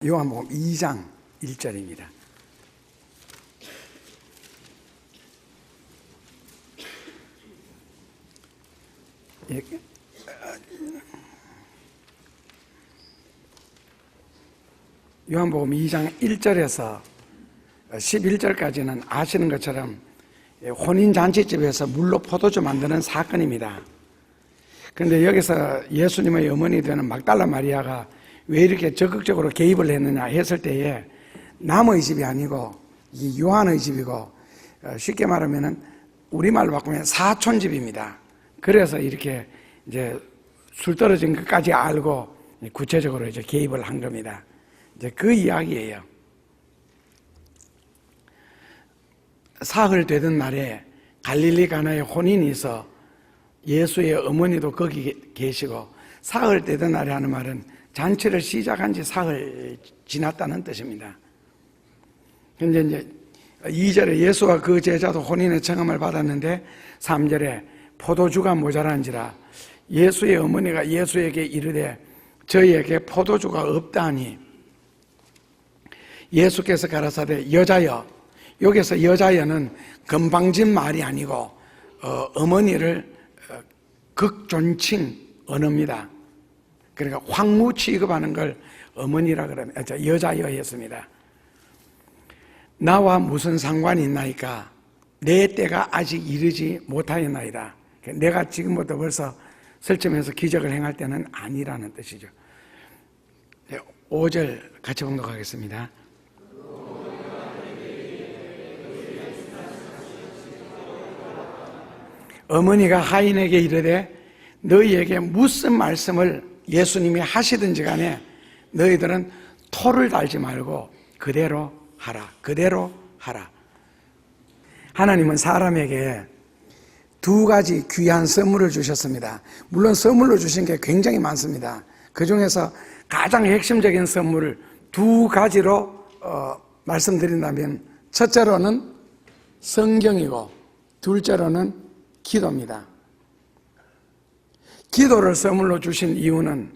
요한복음 2장 1절입니다. 요한복음 2장 1절에서 11절까지는 아시는 것처럼 혼인잔치집에서 물로 포도주 만드는 사건입니다. 그런데 여기서 예수님의 어머니 되는 막달라 마리아가 왜 이렇게 적극적으로 개입을 했느냐 했을 때에 남의 집이 아니고 이 요한의 집이고 쉽게 말하면 우리말로 바꾸면 사촌집입니다. 그래서 이렇게 이제 술 떨어진 것까지 알고 구체적으로 이제 개입을 한 겁니다. 이제 그 이야기예요. 사흘 되던 날에 갈릴리 가나에 혼인이 있어 예수의 어머니도 거기 계시고, 사흘 되던 날에 하는 말은 잔치를 시작한 지 사흘 지났다는 뜻입니다. 근데 이제 2절에 예수와 그 제자도 혼인의 청함을 받았는데 3절에 포도주가 모자란지라 예수의 어머니가 예수에게 이르되 저희에게 포도주가 없다니. 예수께서 가라사대 여자여, 여기서 여자여는 건방진 말이 아니고 어머니를 극존칭 언어입니다. 그러니까 황무 취급하는 걸 어머니라 그러면 여자여 했습니다. 나와 무슨 상관이 있나이까? 내 때가 아직 이르지 못하였나이다. 내가 지금부터 벌써 설치면서 기적을 행할 때는 아니라는 뜻이죠. 5절 같이 봉독하겠습니다. 어머니가 하인에게 이르되 너희에게 무슨 말씀을 예수님이 하시든지 간에 너희들은 토를 달지 말고 그대로 하라. 그대로 하라. 하나님은 사람에게 두 가지 귀한 선물을 주셨습니다. 물론 선물로 주신 게 굉장히 많습니다. 그 중에서 가장 핵심적인 선물을 두 가지로 말씀드린다면, 첫째로는 성경이고 둘째로는 기도입니다. 기도를 선물로 주신 이유는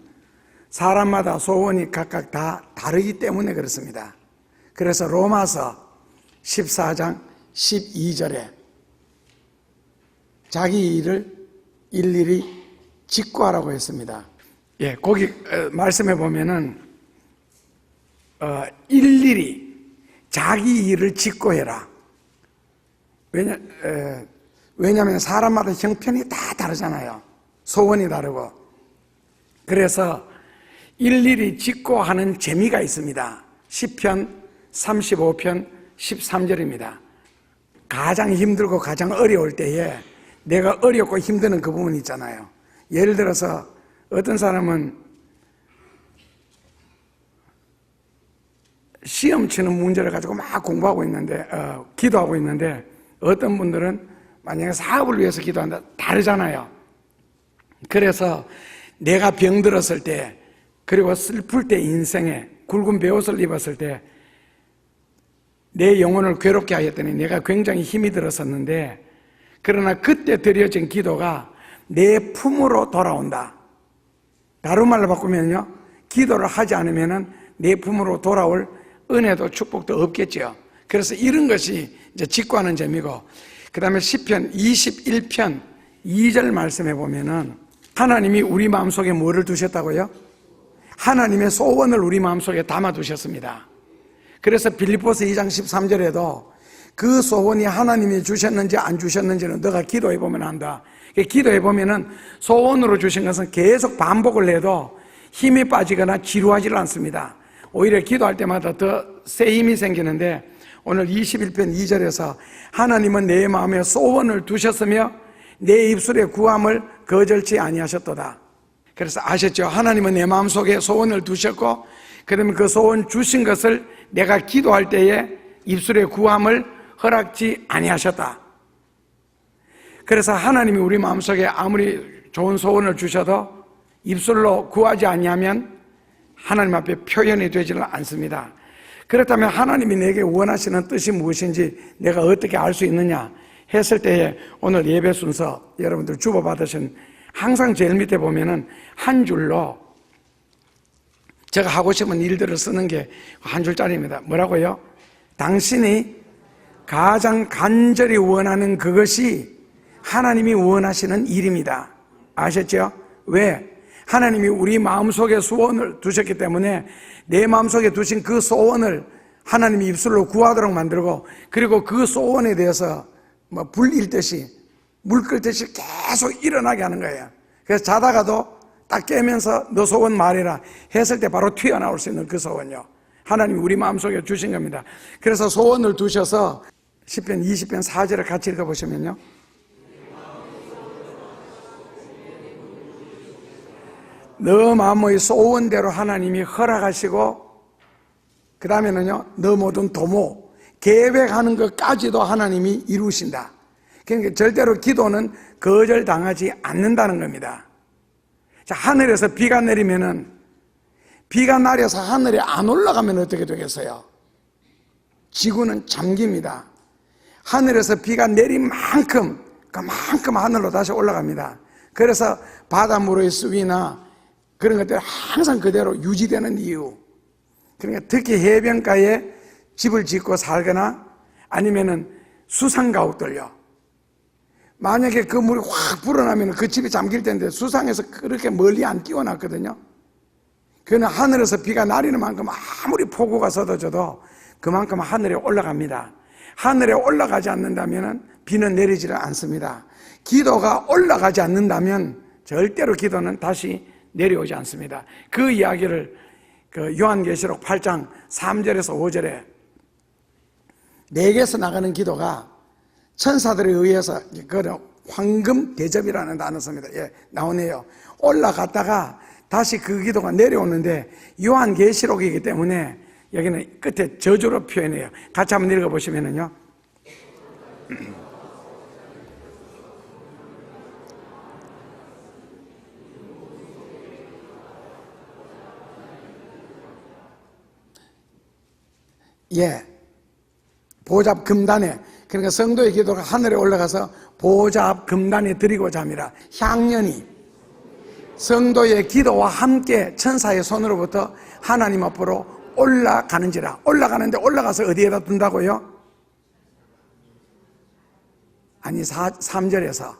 사람마다 소원이 각각 다 다르기 때문에 그렇습니다. 그래서 로마서 14장 12절에 자기 일을 일일이 직구하라고 했습니다. 예, 거기 말씀해 보면은 일일이 자기 일을 직구해라. 왜냐하면 사람마다 형편이 다 다르잖아요. 소원이 다르고. 그래서 일일이 직구하는 재미가 있습니다. 시편 35편 13절입니다. 가장 힘들고 가장 어려울 때에 내가 어렵고 힘드는 그 부분이 있잖아요. 예를 들어서 어떤 사람은 시험 치는 문제를 가지고 막 공부하고 있는데 기도하고 있는데, 어떤 분들은 만약에 사업을 위해서 기도한다, 다르잖아요. 그래서 내가 병들었을 때, 그리고 슬플 때, 인생에 굵은 베옷을 입었을 때 내 영혼을 괴롭게 하였더니 내가 굉장히 힘이 들었었는데, 그러나 그때 드려진 기도가 내 품으로 돌아온다. 다른 말로 바꾸면요, 기도를 하지 않으면 내 품으로 돌아올 은혜도 축복도 없겠죠. 그래서 이런 것이 이제 직구하는 재미고, 그 다음에 시편 21편 2절 말씀해 보면은 하나님이 우리 마음속에 뭐를 두셨다고요? 하나님의 소원을 우리 마음속에 담아 두셨습니다. 그래서 빌립보서 2장 13절에도 그 소원이 하나님이 주셨는지 안 주셨는지는 너가 기도해 보면 안다. 기도해 보면은 소원으로 주신 것은 계속 반복을 해도 힘이 빠지거나 지루하지 않습니다. 오히려 기도할 때마다 더 새 힘이 생기는데, 오늘 21편 2절에서 하나님은 내 마음에 소원을 두셨으며 내 입술에 구함을 거절치 아니하셨도다. 그래서 아셨죠? 하나님은 내 마음속에 소원을 두셨고, 그 다음에 그 소원 주신 것을 내가 기도할 때에 입술에 구함을 허락지 아니하셨다. 그래서 하나님이 우리 마음속에 아무리 좋은 소원을 주셔도 입술로 구하지 아니하면 하나님 앞에 표현이 되지는 않습니다. 그렇다면 하나님이 내게 원하시는 뜻이 무엇인지 내가 어떻게 알 수 있느냐 했을 때에, 오늘 예배 순서 여러분들 주고받으신 항상 제일 밑에 보면은 한 줄로 제가 하고 싶은 일들을 쓰는 게 한 줄짜리입니다. 뭐라고요? 당신이 가장 간절히 원하는 그것이 하나님이 원하시는 일입니다. 아셨죠? 왜? 하나님이 우리 마음속에 소원을 두셨기 때문에 내 마음속에 두신 그 소원을 하나님이 입술로 구하도록 만들고, 그리고 그 소원에 대해서 불 일듯이 물 끓듯이 계속 일어나게 하는 거예요. 그래서 자다가도 딱 깨면서 너 소원 말해라 했을 때 바로 튀어나올 수 있는 그 소원요, 하나님이 우리 마음속에 주신 겁니다. 그래서 소원을 두셔서 시편 20편 4절을 같이 읽어보시면요, 너 마음의 소원대로 하나님이 허락하시고, 그 다음에는요, 너 모든 도모 계획하는 것까지도 하나님이 이루신다. 그러니까 절대로 기도는 거절당하지 않는다는 겁니다. 자, 하늘에서 비가 내리면은, 비가 내려서 하늘에 안 올라가면 어떻게 되겠어요? 지구는 잠깁니다. 하늘에서 비가 내린 만큼 그만큼 하늘로 다시 올라갑니다. 그래서 바닷물의 수위나 그런 것들이 항상 그대로 유지되는 이유, 그러니까 특히 해변가에 집을 짓고 살거나 아니면은 수상가옥들요, 만약에 그 물이 확 불어나면 그 집이 잠길 텐데 수상에서 그렇게 멀리 안 띄워놨거든요. 그는 하늘에서 비가 내리는 만큼 아무리 폭우가 쏟아져도 그만큼 하늘에 올라갑니다. 하늘에 올라가지 않는다면 비는 내리지를 않습니다. 기도가 올라가지 않는다면 절대로 기도는 다시 내려오지 않습니다. 그 이야기를 요한계시록 8장 3절에서 5절에 내게서 나가는 기도가 천사들에 의해서 황금 대접이라는 단어 씁니다. 예, 나오네요. 올라갔다가 다시 그 기도가 내려오는데 요한계시록이기 때문에 여기는 끝에 저주로 표현해요. 같이 한번 읽어보시면은요, 예, 보좌 금단에, 그러니까 성도의 기도가 하늘에 올라가서 보좌 금단에 드리고자 합니다. 향연이 성도의 기도와 함께 천사의 손으로부터 하나님 앞으로 올라가는지라. 올라가는데 올라가서 어디에다 둔다고요? 아니, 3절에서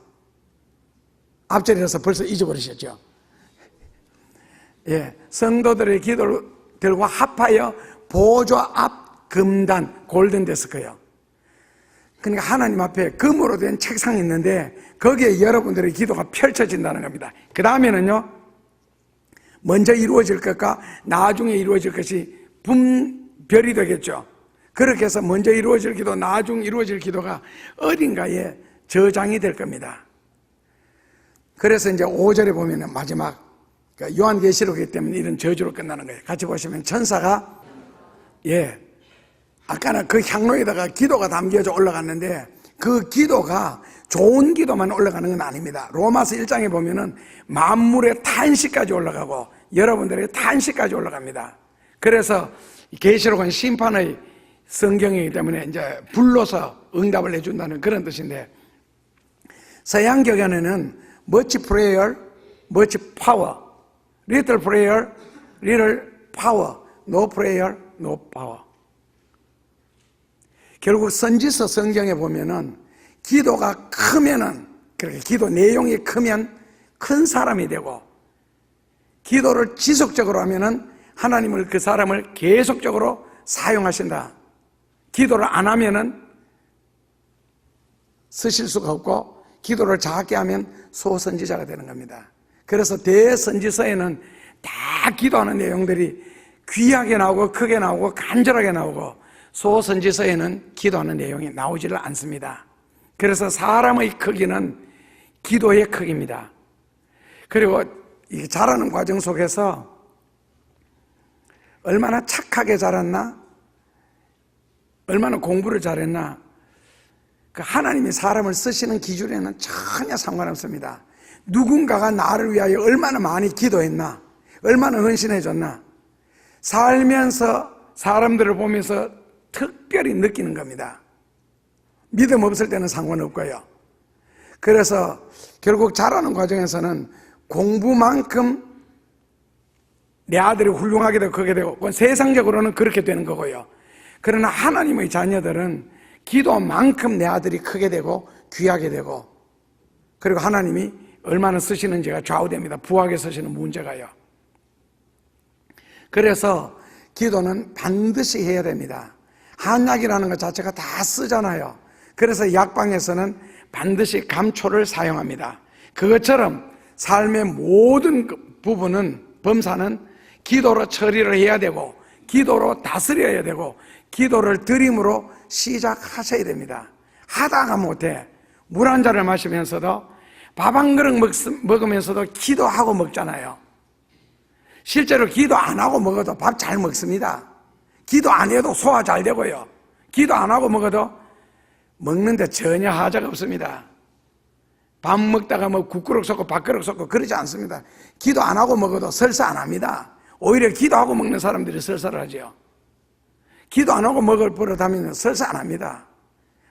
앞절에서 벌써 잊어버리셨죠? 예, 성도들의 기도들과 합하여 보좌 앞 금단, 골든 데스크요. 그러니까 하나님 앞에 금으로 된 책상이 있는데 거기에 여러분들의 기도가 펼쳐진다는 겁니다. 그 다음에는요, 먼저 이루어질 것과 나중에 이루어질 것이 분별이 되겠죠. 그렇게 해서 먼저 이루어질 기도, 나중 이루어질 기도가 어딘가에 저장이 될 겁니다. 그래서 이제 5절에 보면은 마지막 요한계시록이기 때문에 이런 저주로 끝나는 거예요. 같이 보시면 천사가, 예, 아까는 그 향로에다가 기도가 담겨져 올라갔는데 그 기도가 좋은 기도만 올라가는 건 아닙니다. 로마서 1장에 보면은 만물의 탄식까지 올라가고 여러분들의 탄식까지 올라갑니다. 그래서 계시록은 심판의 성경이기 때문에 이제 불러서 응답을 해준다는 그런 뜻인데, 서양 격언에는 much prayer, much power, little prayer, little power, no prayer, no power. 결국 선지서 성경에 보면은 기도가 크면은, 그렇게 기도 내용이 크면 큰 사람이 되고, 기도를 지속적으로 하면은 하나님을, 그 사람을 계속적으로 사용하신다. 기도를 안 하면은 쓰실 수가 없고, 기도를 작게 하면 소선지자가 되는 겁니다. 그래서 대선지서에는 다 기도하는 내용들이 귀하게 나오고 크게 나오고 간절하게 나오고, 소선지서에는 기도하는 내용이 나오지를 않습니다. 그래서 사람의 크기는 기도의 크기입니다. 그리고 이 자라는 과정 속에서 얼마나 착하게 자랐나, 얼마나 공부를 잘했나, 그 하나님이 사람을 쓰시는 기준에는 전혀 상관없습니다. 누군가가 나를 위하여 얼마나 많이 기도했나, 얼마나 헌신해줬나, 살면서 사람들을 보면서 특별히 느끼는 겁니다. 믿음 없을 때는 상관없고요. 그래서 결국 자라는 과정에서는 공부만큼 내 아들이 훌륭하게 되고 크게 되고, 그건 세상적으로는 그렇게 되는 거고요. 그러나 하나님의 자녀들은 기도만큼 내 아들이 크게 되고 귀하게 되고, 그리고 하나님이 얼마나 쓰시는지가 좌우됩니다. 부하게 쓰시는 문제가요. 그래서 기도는 반드시 해야 됩니다. 한약이라는 것 자체가 다 쓰잖아요. 그래서 약방에서는 반드시 감초를 사용합니다. 그것처럼 삶의 모든 부분은, 범사는 기도로 처리를 해야 되고, 기도로 다스려야 되고, 기도를 드림으로 시작하셔야 됩니다. 하다가 못해 물 한 잔을 마시면서도, 밥 한 그릇 먹으면서도 기도하고 먹잖아요. 실제로 기도 안 하고 먹어도 밥 잘 먹습니다. 기도 안 해도 소화 잘 되고요. 기도 안 하고 먹어도 먹는데 전혀 하자가 없습니다. 밥 먹다가 뭐 국그릇 쏟고 밥그릇 쏟고 그러지 않습니다. 기도 안 하고 먹어도 설사 안 합니다. 오히려 기도하고 먹는 사람들이 설사를 하죠. 기도 안 하고 먹을 버릇하면 설사 안 합니다.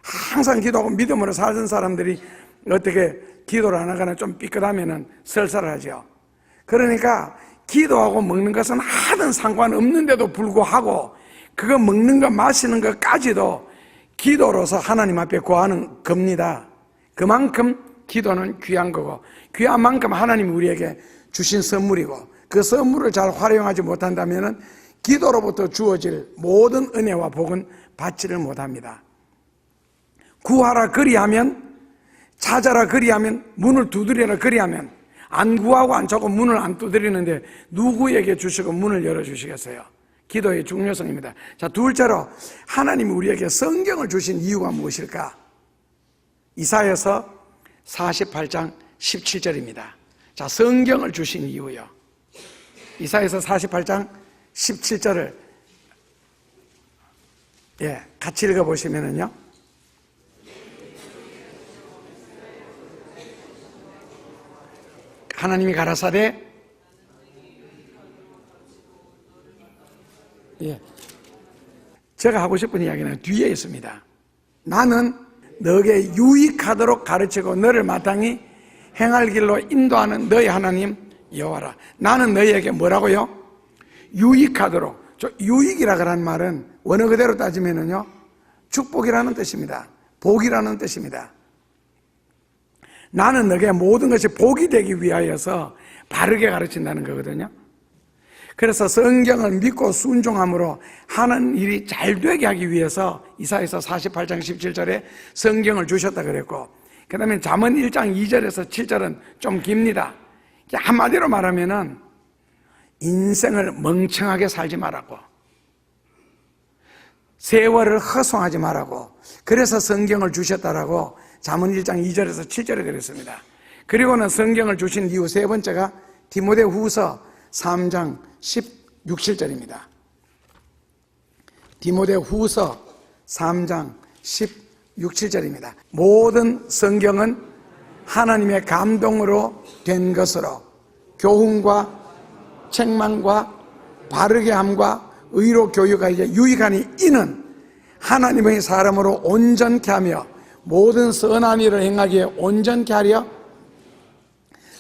항상 기도하고 믿음으로 살던 사람들이 어떻게 기도를 안 하거나 좀 삐끗하면 설사를 하죠. 그러니까 기도하고 먹는 것은 하든 상관없는데도 불구하고, 그거 먹는 것 마시는 것까지도 기도로서 하나님 앞에 구하는 겁니다. 그만큼 기도는 귀한 거고, 귀한 만큼 하나님이 우리에게 주신 선물이고, 그 선물을 잘 활용하지 못한다면 기도로부터 주어질 모든 은혜와 복은 받지를 못합니다. 구하라 그리하면, 찾아라 그리하면, 문을 두드리라 그리하면, 안 구하고 안 찾고 문을 안 두드리는데 누구에게 주시고 문을 열어주시겠어요? 기도의 중요성입니다. 자, 둘째로 하나님이 우리에게 성경을 주신 이유가 무엇일까? 이사야서 48장 17절입니다. 자, 성경을 주신 이유요. 이사야서 48장 17절을 같이 읽어보시면은요. 하나님이 가라사대, 제가 하고 싶은 이야기는 뒤에 있습니다. 나는 너에게 유익하도록 가르치고 너를 마땅히 행할 길로 인도하는 너희 하나님 여호와라. 나는 너희에게 뭐라고요? 유익하도록. 유익이라는 말은 원어 그대로 따지면은요, 축복이라는 뜻입니다. 복이라는 뜻입니다. 나는 너에게 모든 것이 복이 되기 위하여서 바르게 가르친다는 거거든요. 그래서 성경을 믿고 순종함으로 하는 일이 잘 되게 하기 위해서 이사야서 48장 17절에 성경을 주셨다 그랬고, 그 다음에 잠언 1장 2절에서 7절은 좀 깁니다. 한마디로 말하면은 인생을 멍청하게 살지 말라고, 세월을 허송하지 말라고, 그래서 성경을 주셨다라고 잠언 1장 2절에서 7절에 그랬습니다. 그리고는 성경을 주신 이유 세 번째가 디모데후서 3장 16, 17절입니다. 디모데후서 3장 16, 17절입니다. 모든 성경은 하나님의 감동으로 된 것으로 교훈과 책망과 바르게 함과 의로 교육하기에 유익하니, 이는 하나님의 사람으로 온전케 하며 모든 선한 일을 행하기에 온전케 하려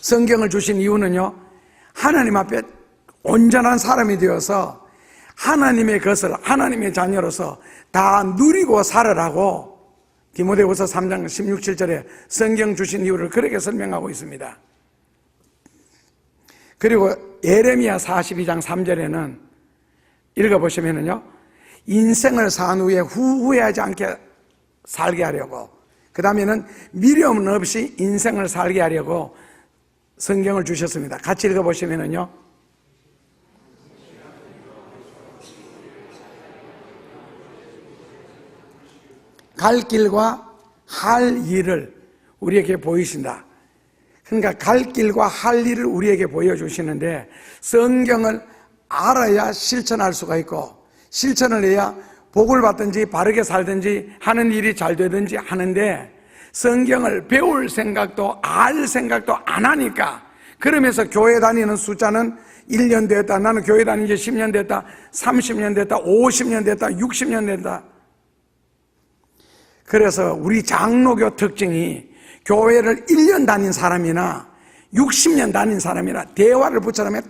성경을 주신 이유는요, 하나님 앞에 온전한 사람이 되어서 하나님의 것을 하나님의 자녀로서 다 누리고 살으라고 디모데후서 3장 16, 17절에 성경 주신 이유를 그렇게 설명하고 있습니다. 그리고 예레미야 42장 3절에는 읽어보시면은요, 인생을 산 후에 후회하지 않게 살게 하려고, 그 다음에는 미련 없이 인생을 살게 하려고 성경을 주셨습니다. 같이 읽어보시면은요, 갈 길과 할 일을 우리에게 보이신다. 그러니까 갈 길과 할 일을 우리에게 보여주시는데, 성경을 알아야 실천할 수가 있고, 실천을 해야 복을 받든지 바르게 살든지 하는 일이 잘 되든지 하는데, 성경을 배울 생각도 알 생각도 안 하니까, 그러면서 교회 다니는 숫자는 1년 됐다, 나는 교회 다닌 지 10년 됐다, 30년 됐다, 50년 됐다, 60년 됐다. 그래서 우리 장로교 특징이 교회를 1년 다닌 사람이나 60년 다닌 사람이나 대화를 붙여놓으면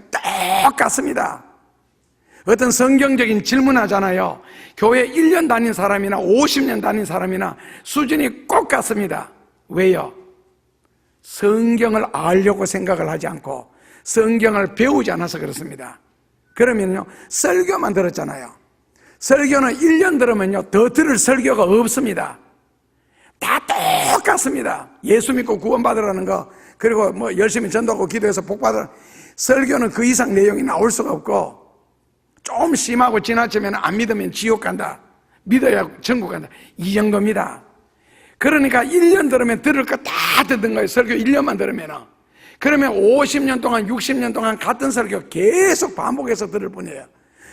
똑같습니다. 어떤 성경적인 질문 하잖아요. 교회 1년 다닌 사람이나 50년 다닌 사람이나 수준이 꼭 같습니다. 왜요? 성경을 알려고 생각을 하지 않고 성경을 배우지 않아서 그렇습니다. 그러면요, 설교만 들었잖아요. 설교는 1년 들으면요, 더 들을 설교가 없습니다. 다 똑같습니다. 예수 믿고 구원받으라는 거, 그리고 뭐 열심히 전도하고 기도해서 복받으라. 설교는 그 이상 내용이 나올 수가 없고, 좀 심하고 지나치면 안 믿으면 지옥 간다, 믿어야 천국 간다, 이 정도입니다. 그러니까 1년 들으면 들을 거 다 듣는 거예요. 설교 1년만 들으면. 그러면 50년 동안 60년 동안 같은 설교 계속 반복해서 들을 뿐이에요.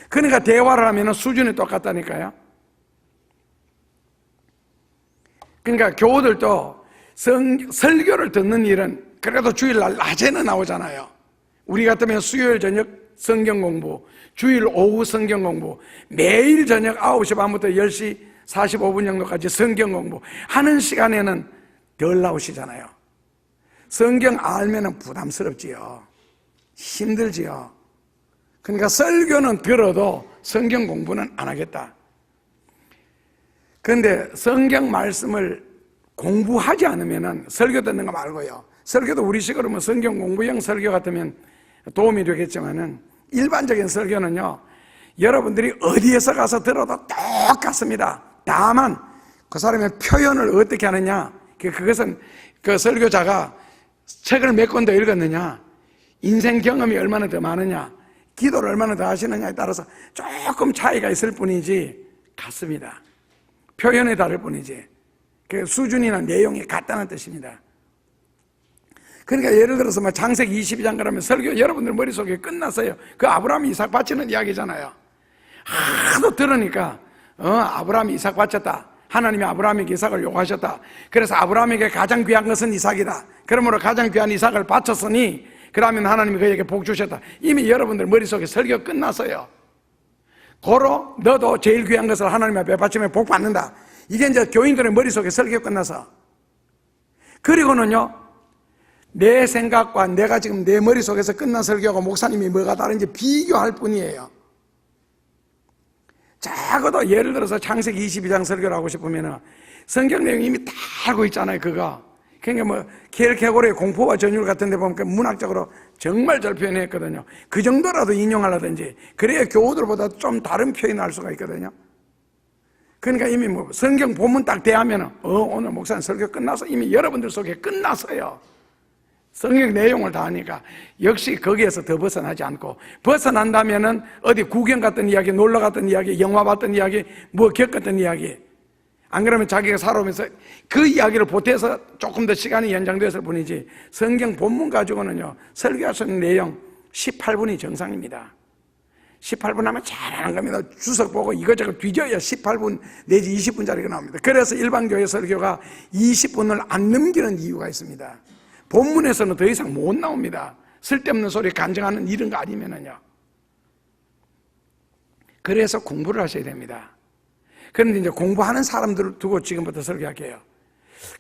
그러니까 대화를 하면 수준이 똑같다니까요. 그러니까 교우들도 설교를 듣는 일은 그래도 주일날 낮에는 나오잖아요. 우리 같으면 수요일 저녁 성경 공부, 주일 오후 성경 공부, 매일 저녁 9시 반부터 10시 45분 정도까지 성경 공부 하는 시간에는 덜 나오시잖아요. 성경 알면은 부담스럽지요. 힘들지요. 그러니까 설교는 들어도 성경 공부는 안 하겠다. 그런데 성경 말씀을 공부하지 않으면은 설교 듣는 거 말고요. 설교도 우리식으로 뭐 성경 공부형 설교 같으면 도움이 되겠지만은 일반적인 설교는요, 여러분들이 어디에서 가서 들어도 똑같습니다. 다만 그 사람의 표현을 어떻게 하느냐, 그것은 그 설교자가 책을 몇 권 더 읽었느냐, 인생 경험이 얼마나 더 많으냐, 기도를 얼마나 더 하시느냐에 따라서 조금 차이가 있을 뿐이지 같습니다. 표현이 다를 뿐이지 그 수준이나 내용이 같다는 뜻입니다. 그러니까 예를 들어서 뭐 창세기 22장 그러면 설교 여러분들 머릿속에 끝났어요. 그 아브라함이 이삭 바치는 이야기잖아요. 하도 들으니까 아브라함이 이삭 바쳤다, 하나님이 아브라함에게 이삭을 요구하셨다, 그래서 아브라함에게 가장 귀한 것은 이삭이다, 그러므로 가장 귀한 이삭을 바쳤으니 그러면 하나님이 그에게 복 주셨다. 이미 여러분들 머릿속에 설교 끝났어요. 고로 너도 제일 귀한 것을 하나님 앞에 바치면 복 받는다. 이게 이제 교인들의 머릿속에 설교 끝나서, 그리고는요, 내 생각과 내가 지금 내 머릿속에서 끝난 설교가 목사님이 뭐가 다른지 비교할 뿐이에요. 적어도 예를 들어서 창세기 22장 설교를 하고 싶으면 성경 내용 이미 다 알고 있잖아요. 그거 그러니까 뭐 켈케고르의 공포와 전율 같은 데 보면 문학적으로 정말 잘 표현했거든요. 그 정도라도 인용하려든지 그래야 교우들보다 좀 다른 표현을 할 수가 있거든요. 그러니까 이미 뭐 성경 본문 딱 대하면 오늘 목사님 설교 끝나서 이미 여러분들 속에 끝났어요. 성경 내용을 다 하니까 역시 거기에서 더 벗어나지 않고, 벗어난다면은 어디 구경 갔던 이야기, 놀러 갔던 이야기, 영화 봤던 이야기, 뭐 겪었던 이야기, 안 그러면 자기가 살아오면서 그 이야기를 보태서 조금 더 시간이 연장됐을 뿐이지, 성경 본문 가지고는요 설교할 수 있는 내용 18분이 정상입니다. 18분 하면 잘하는 겁니다. 주석 보고 이것저것 뒤져야 18분 내지 20분짜리가 나옵니다. 그래서 일반 교회 설교가 20분을 안 넘기는 이유가 있습니다. 본문에서는 더 이상 못 나옵니다. 쓸데없는 소리 간증하는 이런 거 아니면은요. 그래서 공부를 하셔야 됩니다. 그런데 이제 공부하는 사람들을 두고 지금부터 설교할게요.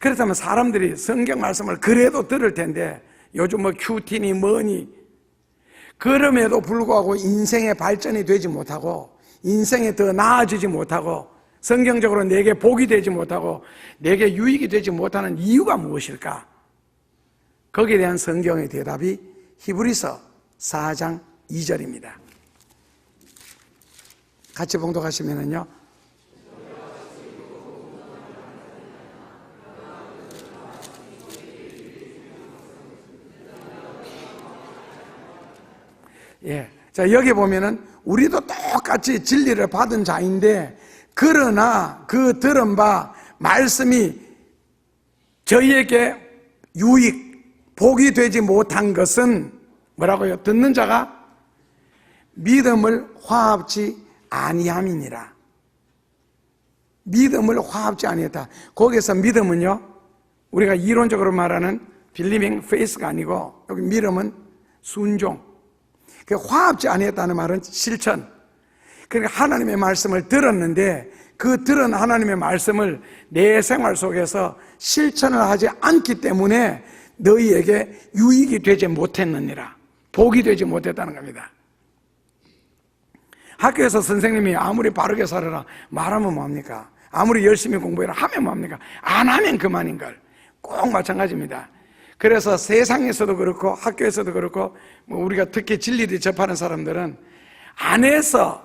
그렇다면 사람들이 성경 말씀을 그래도 들을 텐데, 요즘 뭐 큐티니 뭐니, 그럼에도 불구하고 인생의 발전이 되지 못하고, 인생에 더 나아지지 못하고, 성경적으로 내게 복이 되지 못하고, 내게 유익이 되지 못하는 이유가 무엇일까? 거기에 대한 성경의 대답이 히브리서 4장 2절입니다. 같이 봉독하시면은요. 예. 자, 여기 보면은 우리도 똑같이 진리를 받은 자인데, 그러나 그 들은 바 말씀이 저희에게 유익, 복이 되지 못한 것은 뭐라고요? 듣는 자가 믿음을 화합지 아니함이니라. 믿음을 화합지 아니했다. 거기에서 믿음은요, 우리가 이론적으로 말하는 believing faith가 아니고, 여기 믿음은 순종. 화합지 아니했다는 말은 실천. 그러니까 하나님의 말씀을 들었는데 그 들은 하나님의 말씀을 내 생활 속에서 실천을 하지 않기 때문에 너희에게 유익이 되지 못했느니라. 복이 되지 못했다는 겁니다. 학교에서 선생님이 아무리 바르게 살아라 말하면 뭐합니까? 아무리 열심히 공부해라 하면 뭐합니까? 안 하면 그만인걸. 꼭 마찬가지입니다. 그래서 세상에서도 그렇고 학교에서도 그렇고 우리가 특히 진리를 접하는 사람들은 안에서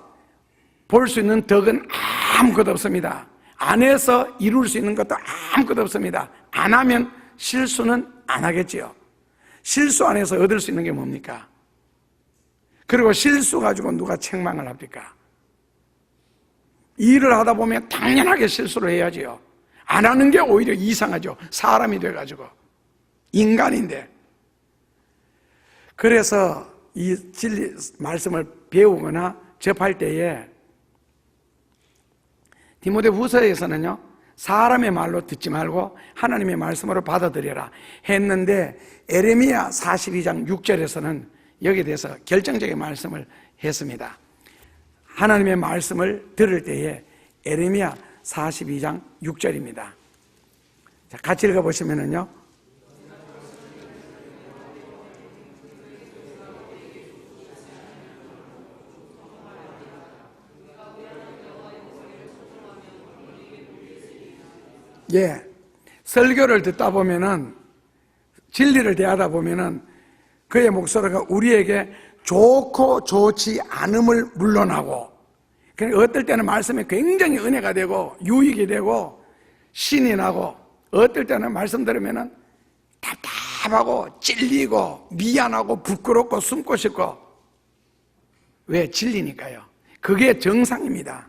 볼 수 있는 덕은 아무것도 없습니다. 안에서 이룰 수 있는 것도 아무것도 없습니다. 안 하면 실수는 안 하겠지요. 실수 안에서 얻을 수 있는 게 뭡니까? 그리고 실수 가지고 누가 책망을 합니까? 일을 하다 보면 당연하게 실수를 해야지요. 안 하는 게 오히려 이상하죠. 사람이 돼가지고. 인간인데. 그래서 이 진리 말씀을 배우거나 접할 때에 디모데후서에서는요, 사람의 말로 듣지 말고 하나님의 말씀으로 받아들여라 했는데 에레미야 42장 6절에서는 여기에 대해서 결정적인 말씀을 했습니다. 하나님의 말씀을 들을 때에 에레미야 42장 6절입니다. 자, 같이 읽어보시면은요. 예, 설교를 듣다 보면은 진리를 대하다 보면은 그의 목소리가 우리에게 좋고 좋지 않음을 물론하고, 그러니까 어떨 때는 말씀이 굉장히 은혜가 되고 유익이 되고 신이 나고, 어떨 때는 말씀 들으면은 답답하고 찔리고 미안하고 부끄럽고 숨고 싶고. 왜? 진리니까요. 그게 정상입니다.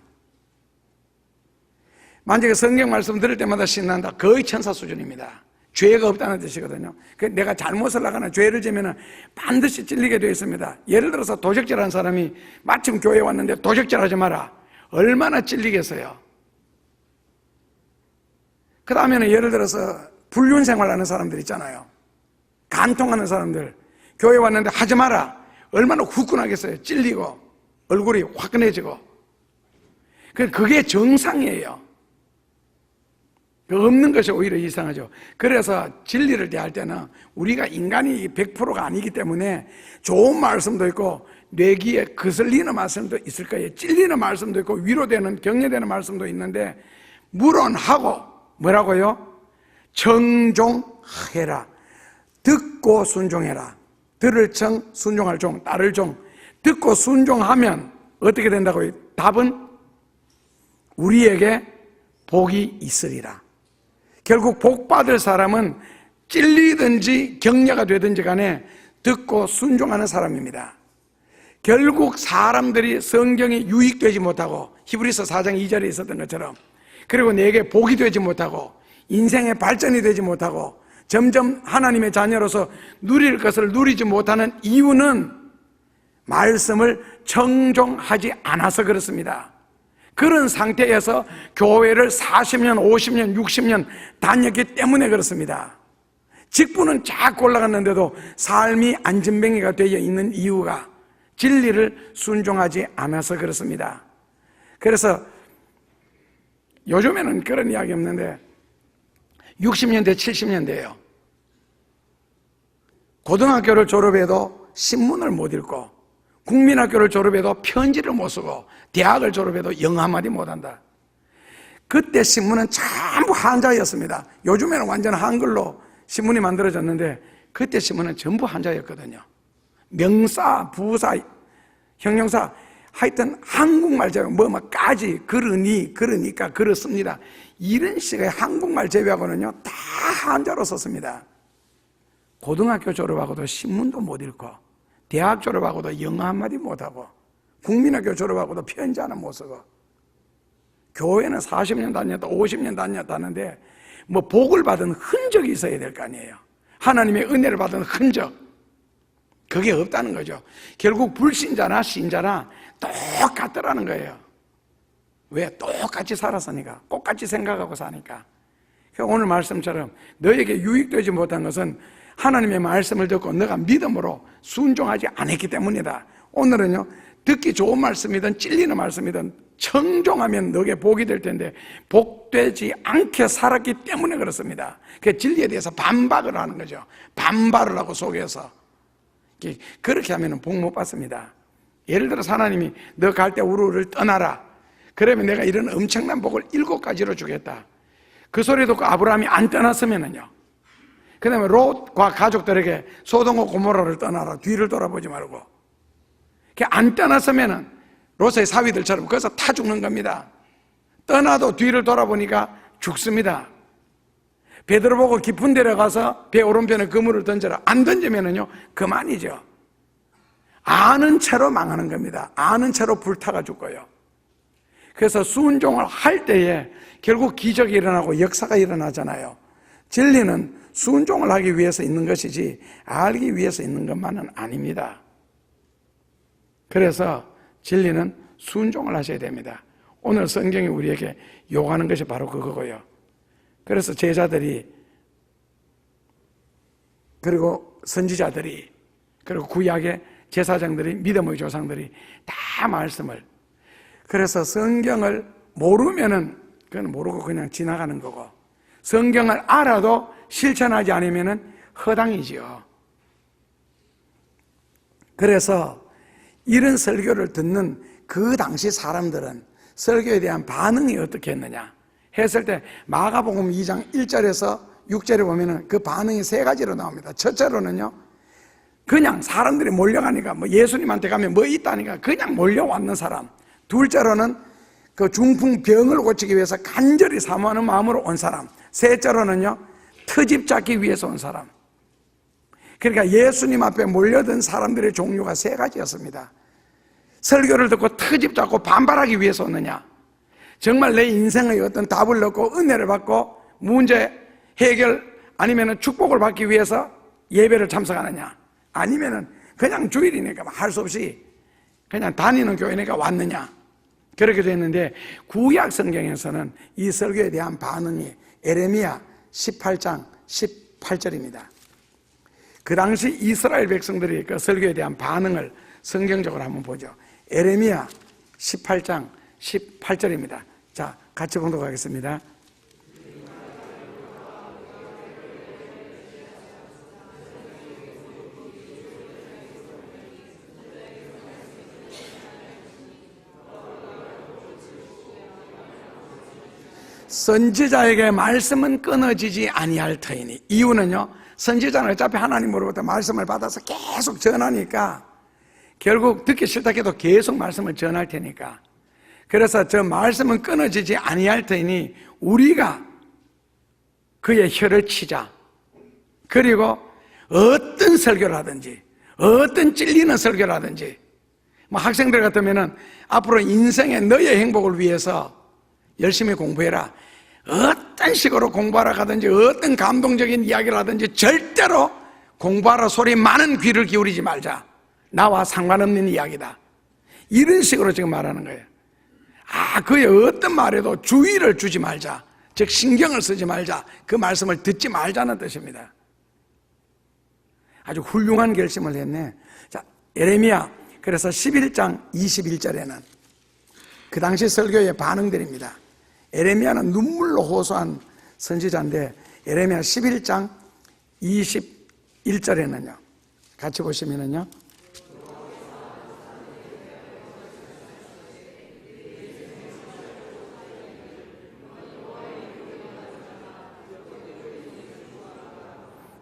만약에 성경 말씀 들을 때마다 신난다, 거의 천사 수준입니다. 죄가 없다는 뜻이거든요. 내가 잘못을 하거나 죄를 지면 반드시 찔리게 되어 있습니다. 예를 들어서 도적질하는 사람이 마침 교회에 왔는데 도적질하지 마라, 얼마나 찔리겠어요. 그 다음에는 예를 들어서 불륜 생활하는 사람들 있잖아요. 간통하는 사람들, 교회에 왔는데 하지 마라, 얼마나 후끈하겠어요. 찔리고 얼굴이 화끈해지고. 그게 정상이에요. 없는 것이 오히려 이상하죠. 그래서 진리를 대할 때는 우리가 인간이 100%가 아니기 때문에 좋은 말씀도 있고 뇌기에 거슬리는 말씀도 있을 거예요. 찔리는 말씀도 있고 위로되는, 격려되는 말씀도 있는데, 물론 하고 뭐라고요? 청종해라. 듣고 순종해라. 들을 청, 순종할 종, 따를 종. 듣고 순종하면 어떻게 된다고요? 답은 우리에게 복이 있으리라. 결국 복 받을 사람은 찔리든지 격려가 되든지 간에 듣고 순종하는 사람입니다. 결국 사람들이 성경이 유익되지 못하고 히브리서 4장 2절에 있었던 것처럼, 그리고 내게 복이 되지 못하고 인생의 발전이 되지 못하고 점점 하나님의 자녀로서 누릴 것을 누리지 못하는 이유는 말씀을 청종하지 않아서 그렇습니다. 그런 상태에서 교회를 40년, 50년, 60년 다녔기 때문에 그렇습니다. 직분은 자꾸 올라갔는데도 삶이 안전뱅이가 되어 있는 이유가 진리를 순종하지 않아서 그렇습니다. 그래서 요즘에는 그런 이야기 없는데 60년대, 70년대예요. 고등학교를 졸업해도 신문을 못 읽고, 국민학교를 졸업해도 편지를 못 쓰고, 대학을 졸업해도 영어 한마디 못한다. 그때 신문은 전부 한자였습니다. 요즘에는 완전 한글로 신문이 만들어졌는데 그때 신문은 전부 한자였거든요. 명사, 부사, 형용사, 하여튼 한국말 제외, 까지, 그러니, 그러니까, 그렇습니다, 이런 식의 한국말 제외하고는요 다 한자로 썼습니다. 고등학교 졸업하고도 신문도 못 읽고, 대학 졸업하고도 영어 한마디 못하고, 국민학교 졸업하고도 편지 하나 못 쓰고, 교회는 40년 다녔다, 50년 다녔다는데 복을 받은 흔적이 있어야 될 거 아니에요. 하나님의 은혜를 받은 흔적, 그게 없다는 거죠. 결국 불신자나 신자나 똑같더라는 거예요. 왜? 똑같이 살았으니까, 똑같이 생각하고 사니까. 오늘 말씀처럼 너에게 유익되지 못한 것은 하나님의 말씀을 듣고 너가 믿음으로 순종하지 않았기 때문이다. 오늘은요 듣기 좋은 말씀이든 찔리는 말씀이든 청종하면 너에게 복이 될 텐데 복되지 않게 살았기 때문에 그렇습니다. 그 진리에 대해서 반박을 하는 거죠. 반발을 하고 속여서. 그렇게 하면 복 못 받습니다. 예를 들어서 하나님이 너 갈 때 우르르를 떠나라. 그러면 내가 이런 엄청난 복을 7가지로 주겠다. 그 소리 듣고 아브라함이 안 떠났으면은요, 그 다음에 롯과 가족들에게 소돔과 고모라를 떠나라. 뒤를 돌아보지 말고. 안 떠났으면은 롯의 사위들처럼 거기서 타 죽는 겁니다. 떠나도 뒤를 돌아보니까 죽습니다. 베드로 보고 깊은 데로 가서 배 오른편에 그물을 던져라. 안 던지면은요 그만이죠. 아는 채로 망하는 겁니다. 아는 채로 불타가 죽고요. 그래서 순종을 할 때에 결국 기적이 일어나고 역사가 일어나잖아요. 진리는 순종을 하기 위해서 있는 것이지 알기 위해서 있는 것만은 아닙니다. 그래서 진리는 순종을 하셔야 됩니다. 오늘 성경이 우리에게 요구하는 것이 바로 그거고요. 그래서 제자들이, 그리고 선지자들이, 그리고 구약의 제사장들이, 믿음의 조상들이 다 말씀을, 그래서 성경을 모르면은 그건 모르고 그냥 지나가는 거고, 성경을 알아도 실천하지 않으면은 허당이지요. 그래서 이런 설교를 듣는 그 당시 사람들은 설교에 대한 반응이 어떻게 했느냐 했을 때 마가복음 2장 1절에서 6절에 보면은 그 반응이 3가지로 나옵니다. 첫째로는요, 그냥 사람들이 몰려가니까, 뭐 예수님한테 가면 뭐 있다니까 그냥 몰려왔는 사람. 둘째로는 그 중풍병을 고치기 위해서 간절히 사모하는 마음으로 온 사람. 셋째로는요, 트집 잡기 위해서 온 사람. 그러니까 예수님 앞에 몰려든 사람들의 종류가 3가지였습니다. 설교를 듣고 트집 잡고 반발하기 위해서 오느냐, 정말 내 인생의 어떤 답을 얻고 은혜를 받고 문제 해결 아니면 축복을 받기 위해서 예배를 참석하느냐, 아니면 그냥 주일이니까 할 수 없이 그냥 다니는 교회니까 왔느냐, 그렇게 됐는데 구약 성경에서는 이 설교에 대한 반응이 에레미야 18장 18절입니다. 그 당시 이스라엘 백성들이 그 설교에 대한 반응을 성경적으로 한번 보죠. 에레미야 18장 18절입니다. 자, 같이 보도록 하겠습니다. 선지자에게 말씀은 끊어지지 아니할 터이니. 이유는요, 선지자는 어차피 하나님으로부터 말씀을 받아서 계속 전하니까 결국 듣기 싫다 해도 계속 말씀을 전할 테니까, 그래서 저 말씀은 끊어지지 아니할 터이니 우리가 그의 혀를 치자. 그리고 어떤 설교를 하든지, 어떤 찔리는 설교를 하든지, 뭐 학생들 같으면은 앞으로 인생의 너의 행복을 위해서 열심히 공부해라. 어떤 식으로 공부하러 가든지, 어떤 감동적인 이야기를 하든지 절대로 공부하러 소리 많은 귀를 기울이지 말자. 나와 상관없는 이야기다. 이런 식으로 지금 말하는 거예요. 그의 어떤 말에도 주의를 주지 말자. 즉 신경을 쓰지 말자. 그 말씀을 듣지 말자는 뜻입니다. 아주 훌륭한 결심을 했네. 자, 예레미야 그래서 11장 21절에는 그 당시 설교의 반응들입니다. 예레미야는 눈물로 호소한 선지자인데 예레미야 11장 21절에는요, 같이 보시면은요,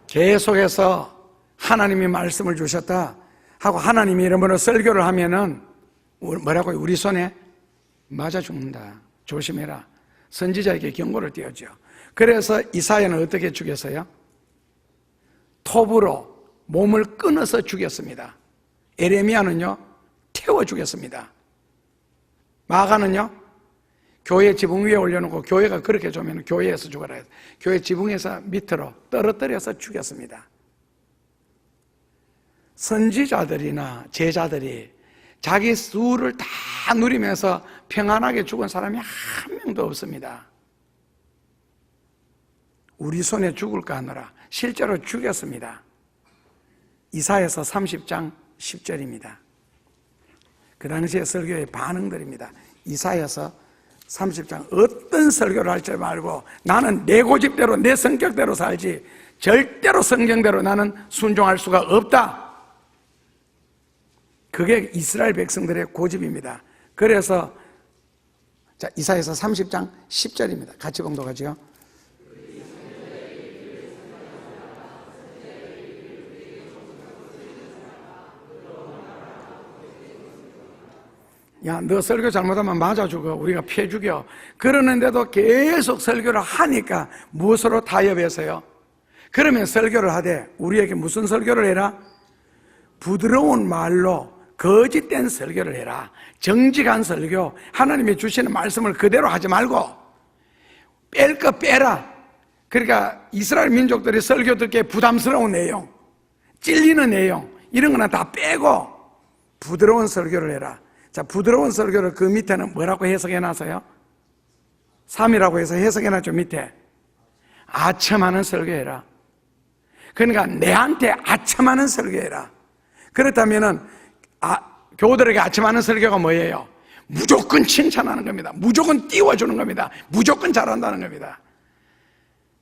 계속해서 하나님이 말씀을 주셨다 하고 하나님이 이름으로 설교를 하면은 뭐라고요? 우리 손에 맞아 죽는다. 조심해라. 선지자에게 경고를 띄웠죠. 그래서 이사야는 어떻게 죽였어요? 톱으로 몸을 끊어서 죽였습니다. 에레미야는요, 태워 죽였습니다. 마가는요, 교회 지붕 위에 올려놓고 교회가 그렇게 주면 교회에서 죽어라 해서 교회 지붕에서 밑으로 떨어뜨려서 죽였습니다. 선지자들이나 제자들이 자기 수를 다 누리면서 평안하게 죽은 사람이 한 명도 없습니다. 우리 손에 죽을까 하느라 실제로 죽였습니다. 이사야서 30장 10절입니다. 그 당시의 설교의 반응들입니다. 이사야서 30장 어떤 설교를 할지 말고 나는 내 고집대로 내 성격대로 살지 절대로 성경대로 나는 순종할 수가 없다. 그게 이스라엘 백성들의 고집입니다. 그래서 자, 이사야서 30장 10절입니다. 같이 봉독하죠. 야, 너 설교 잘못하면 맞아 죽어. 우리가 피해 죽여. 그러는데도 계속 설교를 하니까 무엇으로 타협해서요? 그러면 설교를 하되 우리에게 무슨 설교를 해라? 부드러운 말로 거짓된 설교를 해라. 정직한 설교, 하나님이 주시는 말씀을 그대로 하지 말고 뺄 거 빼라. 그러니까 이스라엘 민족들이 설교 듣기에 부담스러운 내용, 찔리는 내용 이런 거는 다 빼고 부드러운 설교를 해라. 자, 부드러운 설교를 그 밑에는 뭐라고 해석해놨어요? 3이라고 해서 해석해놨죠. 밑에 아첨하는 설교해라. 그러니까 내한테 아첨하는 설교해라. 그렇다면은 교우들에게 아첨하는 설교가 뭐예요? 무조건 칭찬하는 겁니다. 무조건 띄워주는 겁니다. 무조건 잘한다는 겁니다.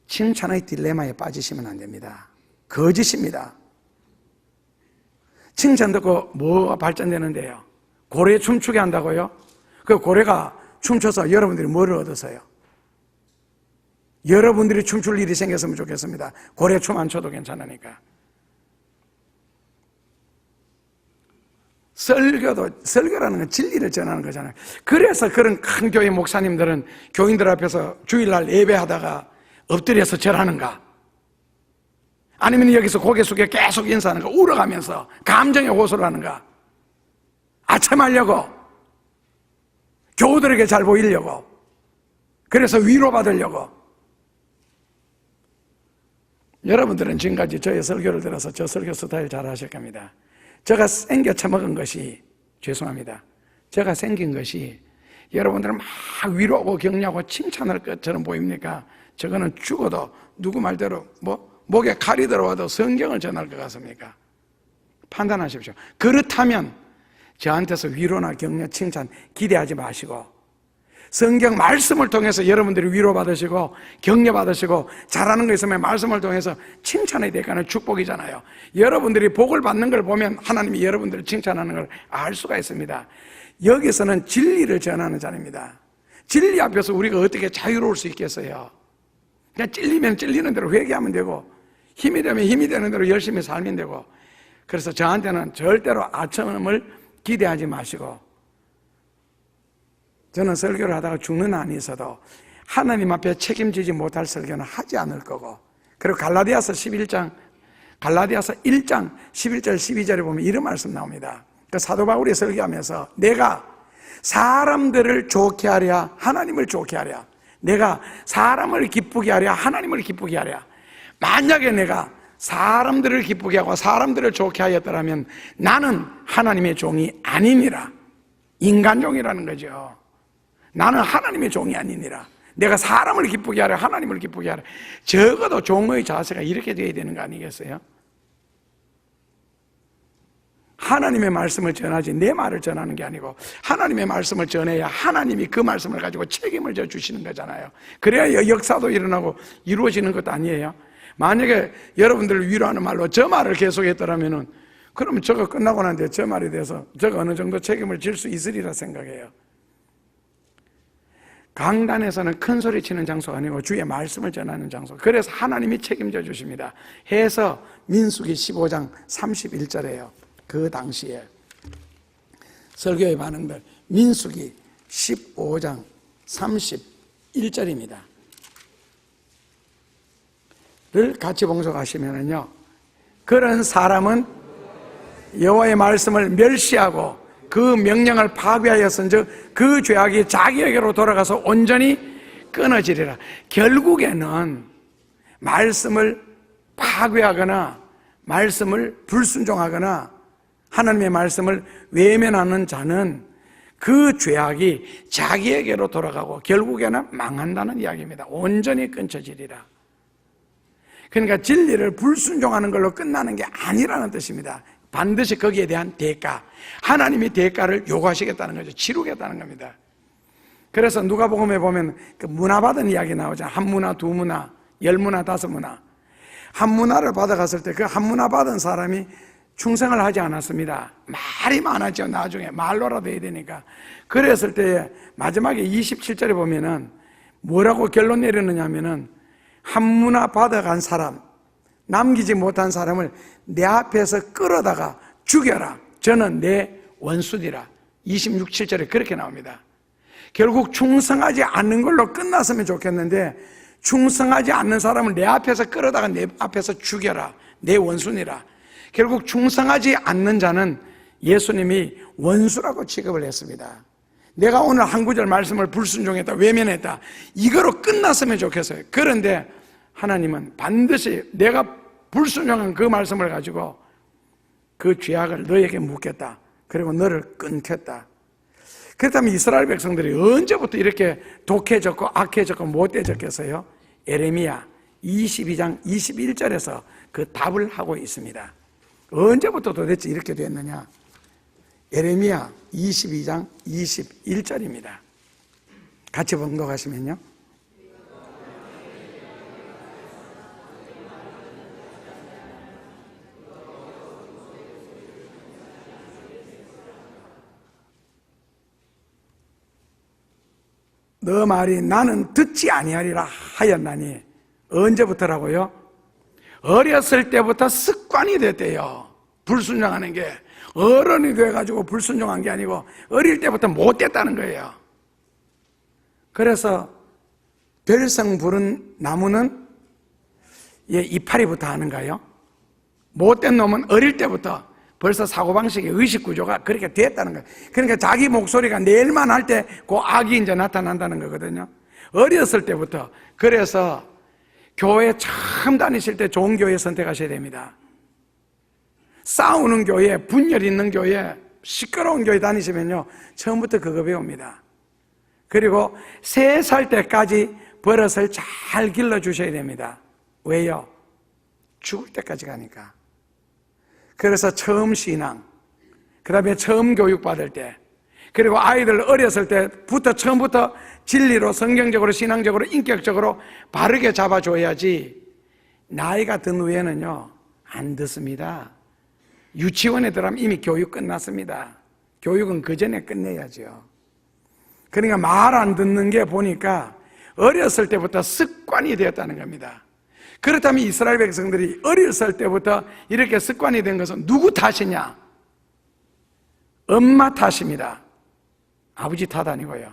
칭찬의 딜레마에 빠지시면 안 됩니다. 거짓입니다. 칭찬 듣고 뭐가 발전되는데요? 고래 춤추게 한다고요? 그 고래가 춤춰서 여러분들이 뭐를 얻으세요? 여러분들이 춤출 일이 생겼으면 좋겠습니다. 고래 춤 안 춰도 괜찮으니까. 설교라는 건 진리를 전하는 거잖아요. 그래서 그런 큰 교회 목사님들은 교인들 앞에서 주일날 예배하다가 엎드려서 절하는가? 아니면 여기서 고개 숙여 계속 인사하는가? 울어가면서 감정에 호소를 하는가? 아첨하려고, 교우들에게 잘 보이려고, 그래서 위로받으려고. 여러분들은 지금까지 저의 설교를 들어서 저 설교 스타일 잘 하실 겁니다. 제가 생겨 처먹은 것이, 죄송합니다, 제가 생긴 것이 여러분들은 막 위로하고 격려하고 칭찬할 것처럼 보입니까? 저거는 죽어도 누구 말대로 목에 칼이 들어와도 성경을 전할 것 같습니까? 판단하십시오. 그렇다면 저한테서 위로나 격려, 칭찬 기대하지 마시고 성경 말씀을 통해서 여러분들이 위로받으시고 격려받으시고 잘하는 거 있으면 말씀을 통해서 칭찬의 대가는 축복이잖아요. 여러분들이 복을 받는 걸 보면 하나님이 여러분들을 칭찬하는 걸 알 수가 있습니다. 여기서는 진리를 전하는 자입니다. 진리 앞에서 우리가 어떻게 자유로울 수 있겠어요? 그냥 찔리면 찔리는 대로 회개하면 되고 힘이 되면 힘이 되는 대로 열심히 살면 되고. 그래서 저한테는 절대로 아첨을 기대하지 마시고, 저는 설교를 하다가 죽는 한이 있어도 하나님 앞에 책임지지 못할 설교는 하지 않을 거고, 그리고 갈라디아서 1장 11절 12절에 보면 이런 말씀 나옵니다. 그 사도 바울이 설교하면서 내가 사람들을 좋게 하랴 하나님을 좋게 하랴, 내가 사람을 기쁘게 하랴 하나님을 기쁘게 하랴. 만약에 내가 사람들을 기쁘게 하고 사람들을 좋게 하였더라면 나는 하나님의 종이 아니니라. 인간종이라는 거죠. 나는 하나님의 종이 아니니라. 내가 사람을 기쁘게 하랴 하나님을 기쁘게 하랴. 적어도 종의 자세가 이렇게 돼야 되는 거 아니겠어요? 하나님의 말씀을 전하지 내 말을 전하는 게 아니고 하나님의 말씀을 전해야 하나님이 그 말씀을 가지고 책임을 져 주시는 거잖아요. 그래야 역사도 일어나고 이루어지는 것도 아니에요. 만약에 여러분들을 위로하는 말로 저 말을 계속했더라면은 그러면 저거 끝나고 난데 저 말에 대해서 저거 어느 정도 책임을 질 수 있으리라 생각해요. 강단에서는 큰 소리 치는 장소가 아니고 주의 말씀을 전하는 장소. 그래서 하나님이 책임져 주십니다. 해서 민수기 15장 31절에요. 그 당시에 설교의 반응들, 민수기 15장 31절입니다. 를 같이 봉독하시면은요, 그런 사람은 여호와의 말씀을 멸시하고 그 명령을 파괴하였은즉 그 죄악이 자기에게로 돌아가서 온전히 끊어지리라. 결국에는 말씀을 파괴하거나 말씀을 불순종하거나 하나님의 말씀을 외면하는 자는 그 죄악이 자기에게로 돌아가고 결국에는 망한다는 이야기입니다. 온전히 끊어지리라. 그러니까 진리를 불순종하는 걸로 끝나는 게 아니라는 뜻입니다. 반드시 거기에 대한 대가, 하나님이 대가를 요구하시겠다는 거죠. 치르겠다는 겁니다. 그래서 누가복음에 보면 그 문화 받은 이야기 나오잖아요. 한 문화, 두 문화, 10문화, 5문화. 한 문화를 받아갔을 때 그 한 문화 받은 사람이 충성을 하지 않았습니다. 말이 많았죠. 나중에 말로라도 해야 되니까. 그랬을 때 마지막에 27절에 보면은 뭐라고 결론 내리느냐 하면은 한 문화 받아간 사람, 남기지 못한 사람을 내 앞에서 끌어다가 죽여라. 저는 내 원수니라. 26, 7절에 그렇게 나옵니다. 결국 충성하지 않는 걸로 끝났으면 좋겠는데 충성하지 않는 사람을 내 앞에서 끌어다가 내 앞에서 죽여라. 내 원수니라. 결국 충성하지 않는 자는 예수님이 원수라고 취급을 했습니다. 내가 오늘 한 구절 말씀을 불순종했다, 외면했다, 이거로 끝났으면 좋겠어요. 그런데 하나님은 반드시 내가 불순종한 그 말씀을 가지고 그 죄악을 너에게 묻겠다. 그리고 너를 끊겠다. 그렇다면 이스라엘 백성들이 언제부터 이렇게 독해졌고 악해졌고 못돼졌겠어요? 에레미야 22장 21절에서 그 답을 하고 있습니다. 언제부터 도대체 이렇게 됐느냐? 에레미야 22장 21절입니다. 같이 번역하시면요. 너 말이 나는 듣지 아니하리라 하였나니. 언제부터라고요? 어렸을 때부터 습관이 됐대요. 불순종하는 게. 어른이 돼가지고 불순종한 게 아니고 어릴 때부터 못됐다는 거예요. 그래서 별성 부른 나무는 이파리부터 하는가요? 못된 놈은 어릴 때부터 벌써 사고방식의 의식구조가 그렇게 됐다는 거예요. 그러니까 자기 목소리가 내일만 할 때 그 악이 이제 나타난다는 거거든요. 어렸을 때부터. 그래서 교회 처음 다니실 때 좋은 교회 선택하셔야 됩니다. 싸우는 교회, 분열 있는 교회, 시끄러운 교회 다니시면요 처음부터 그거 배웁니다. 그리고 3살 때까지 버릇을 잘 길러주셔야 됩니다. 왜요? 죽을 때까지 가니까. 그래서 처음 신앙, 그 다음에 처음 교육받을 때, 그리고 아이들 어렸을 때부터 처음부터 진리로 성경적으로 신앙적으로 인격적으로 바르게 잡아줘야지 나이가 든 후에는요 안 듣습니다. 유치원에 들어가면 이미 교육 끝났습니다. 교육은 그 전에 끝내야죠. 그러니까 말 안 듣는 게 보니까 어렸을 때부터 습관이 되었다는 겁니다. 그렇다면 이스라엘 백성들이 어렸을 때부터 이렇게 습관이 된 것은 누구 탓이냐? 엄마 탓입니다. 아버지 탓 아니고요.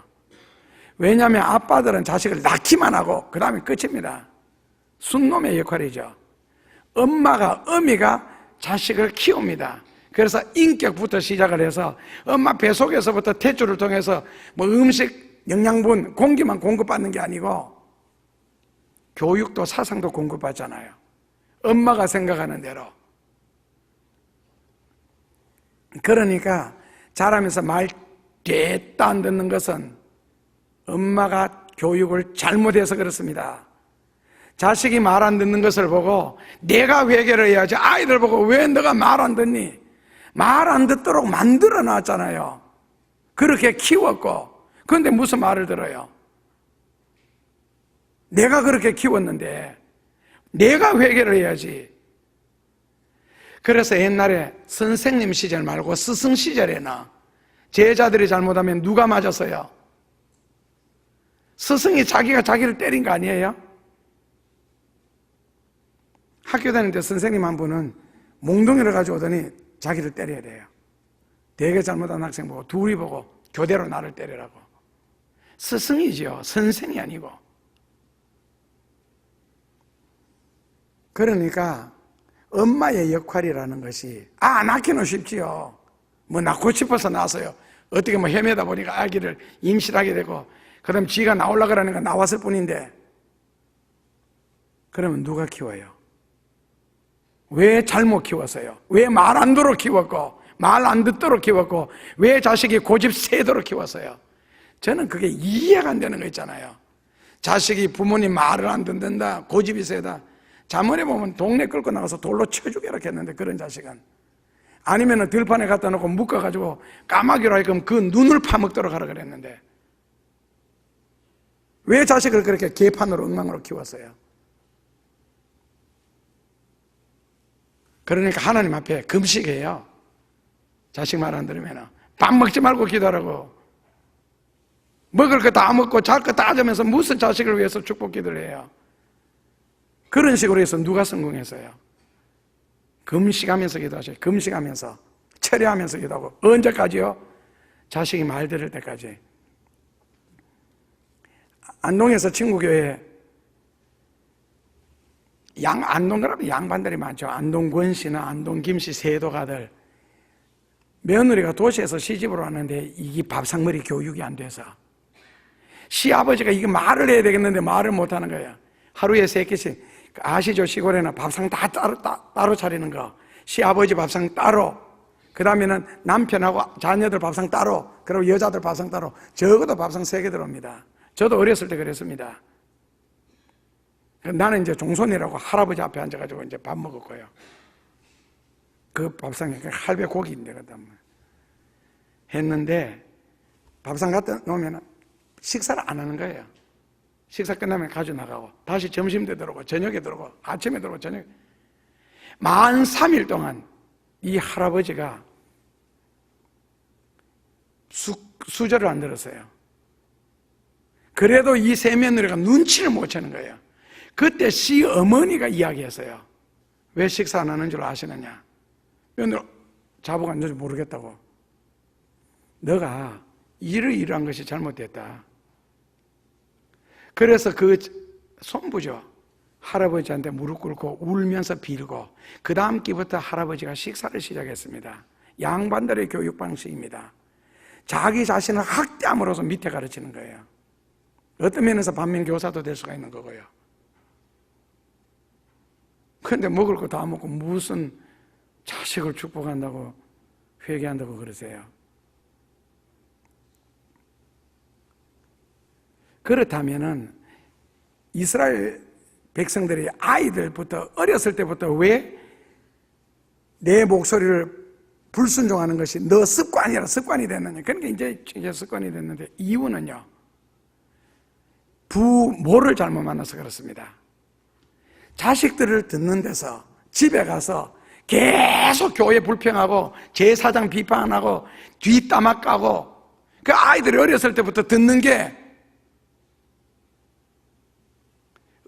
왜냐하면 아빠들은 자식을 낳기만 하고 그 다음에 끝입니다. 순놈의 역할이죠. 어미가 자식을 키웁니다. 그래서 인격부터 시작을 해서 엄마 뱃속에서부터 태초를 통해서 뭐 음식, 영양분, 공기만 공급받는 게 아니고 교육도 사상도 공급받잖아요. 엄마가 생각하는 대로. 그러니까 자라면서 말 됐다 안 듣는 것은 엄마가 교육을 잘못해서 그렇습니다. 자식이 말 안 듣는 것을 보고 내가 회개를 해야지. 아이들 보고 왜 너가 말 안 듣니? 말 안 듣도록 만들어 놨잖아요. 그렇게 키웠고. 그런데 무슨 말을 들어요? 내가 그렇게 키웠는데 내가 회개를 해야지. 그래서 옛날에 선생님 시절 말고 스승 시절에는 제자들이 잘못하면 누가 맞았어요? 스승이 자기가 자기를 때린 거 아니에요? 학교 다닐 때 선생님 한 분은 몽둥이를 가져오더니 자기를 때려야 돼요. 되게 잘못한 학생 보고 둘이 보고 교대로 나를 때리라고. 스승이죠. 선생이 아니고. 그러니까 엄마의 역할이라는 것이 낳기는 쉽지요. 뭐 낳고 싶어서 낳았어요. 어떻게 뭐 헤매다 보니까 아기를 임신하게 되고 그 다음 지가 나오려고 그러니까 나왔을 뿐인데 그러면 누가 키워요? 왜 잘못 키웠어요? 왜 말 안 듣도록 키웠고 말 안 듣도록 키웠고 왜 자식이 고집 세도록 키웠어요? 저는 그게 이해가 안 되는 거 있잖아요. 자식이 부모님 말을 안 듣는다, 고집이 세다. 자문해 보면 동네 끌고 나가서 돌로 쳐 죽여라 했는데 그런 자식은 아니면은 들판에 갖다 놓고 묶어가지고 까마귀로 하여금 그 눈을 파먹도록 하라 그랬는데 왜 자식을 그렇게 개판으로 엉망으로 키웠어요? 그러니까 하나님 앞에 금식해요. 자식 말 안 들으면 밥 먹지 말고 기도하라고. 먹을 거 다 먹고 잘 거 다 자면서 무슨 자식을 위해서 축복 기도를 해요? 그런 식으로 해서 누가 성공했어요? 금식하면서 기도하셔요. 금식하면서 철회하면서 기도하고. 언제까지요? 자식이 말 들을 때까지. 안동에서 친구교회에 안동 그러면 양반들이 많죠. 안동 권씨나 안동 김씨 세도가들. 며느리가 도시에서 시집을 왔는데 이게 밥상머리 교육이 안 돼서 시아버지가 이게 말을 해야 되겠는데 말을 못하는 거예요. 하루에 3끼씩. 아시죠? 시골에는 밥상 다 따로 차리는 거. 시아버지 밥상 따로, 그 다음에는 남편하고 자녀들 밥상 따로, 그리고 여자들 밥상 따로. 적어도 밥상 3개 들어옵니다. 저도 어렸을 때 그랬습니다. 나는 이제 종손이라고 할아버지 앞에 앉아가지고 이제 밥 먹었고요. 그 밥상에 할배 고기인데, 그다음 했는데, 밥상 갖다 놓으면 식사를 안 하는 거예요. 식사 끝나면 가지고 나가고, 다시 점심 때 들어오고, 저녁에 들어오고, 아침에 들어오고, 저녁에. 만 3일 동안 이 할아버지가 수저를 안 들었어요. 그래도 이 세 며느리가 눈치를 못 채는 거예요. 그때 시어머니가 이야기했어요. 왜 식사 안 하는 줄 아시느냐? 며느리 자복 안 되는지 모르겠다고. 너가 이러한 것이 잘못됐다. 그래서 그 손부죠. 할아버지한테 무릎 꿇고 울면서 빌고 그 다음 끼부터 할아버지가 식사를 시작했습니다. 양반들의 교육 방식입니다. 자기 자신을 학대함으로써 밑에 가르치는 거예요. 어떤 면에서 반면교사도 될 수가 있는 거고요. 그런데 먹을 거 다 먹고 무슨 자식을 축복한다고 회개한다고 그러세요. 그렇다면은 이스라엘 백성들이 아이들부터 어렸을 때부터 왜 내 목소리를 불순종하는 것이 너 습관이라 습관이 됐느냐? 그러니까 이제 습관이 됐는데 이유는요. 부모를 잘못 만나서 그렇습니다. 자식들을 듣는 데서 집에 가서 계속 교회 불평하고 제사장 비판하고 뒷담화 까고 그 아이들이 어렸을 때부터 듣는 게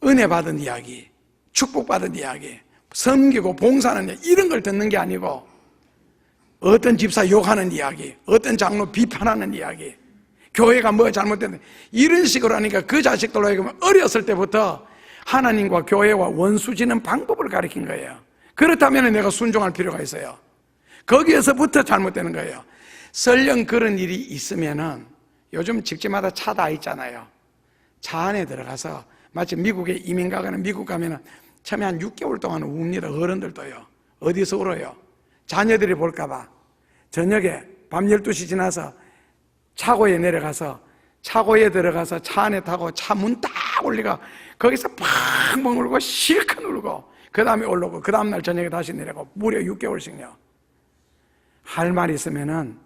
은혜 받은 이야기, 축복받은 이야기, 섬기고 봉사하는 이야기 이런 걸 듣는 게 아니고 어떤 집사 욕하는 이야기, 어떤 장로 비판하는 이야기, 교회가 뭐 잘못됐는데 이런 식으로 하니까 그 자식들로 하여금 어렸을 때부터 하나님과 교회와 원수지는 방법을 가르친 거예요. 그렇다면 내가 순종할 필요가 있어요. 거기에서부터 잘못되는 거예요. 설령 그런 일이 있으면은 요즘 집집마다 차 다 있잖아요. 차 안에 들어가서 마치 미국에 이민 가거나 미국 가면은 처음에 한 6개월 동안 웁니다. 어른들도요. 어디서 울어요? 자녀들이 볼까봐. 저녁에 밤 12시 지나서 차고에 내려가서 차고에 들어가서 차 안에 타고 차 문 딱 올리고 거기서 팡팡 울고 실컷 울고 그 다음에 올라오고 그 다음날 저녁에 다시 내려가고 무려 6개월씩요. 할 말 있으면은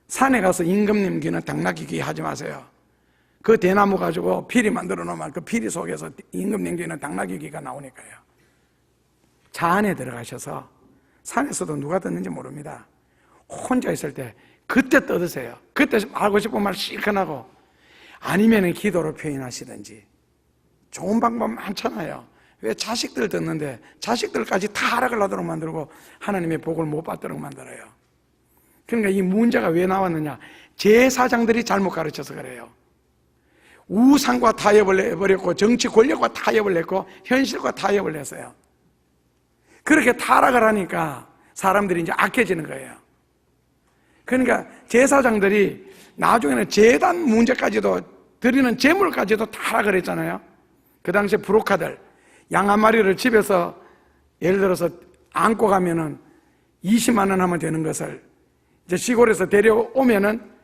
산에 가서 임금님 귀는 당나귀 귀 하지 마세요. 그 대나무 가지고 피리 만들어 놓으면 그 피리 속에서 임금님 귀는 당나귀 귀가 나오니까요. 차 안에 들어가셔서 산에서도 누가 듣는지 모릅니다. 혼자 있을 때 그때 떠드세요. 그때 하고 싶은 말 실컷 하고 아니면 기도로 표현하시든지 좋은 방법 많잖아요. 왜 자식들 듣는데 자식들까지 다 하락을 하도록 만들고 하나님의 복을 못 받도록 만들어요. 그러니까 이 문제가 왜 나왔느냐? 제사장들이 잘못 가르쳐서 그래요. 우상과 타협을 해버렸고 정치 권력과 타협을 했고 현실과 타협을 했어요. 그렇게 타락을 하니까 사람들이 이제 악해지는 거예요. 그러니까 제사장들이 나중에는 제단 문제까지도 드리는 제물까지도 타락을 했잖아요. 그 당시에 부록하들 양 한 마리를 집에서 예를 들어서 안고 가면은 20만 원 하면 되는 것을 이제 시골에서 데려오면은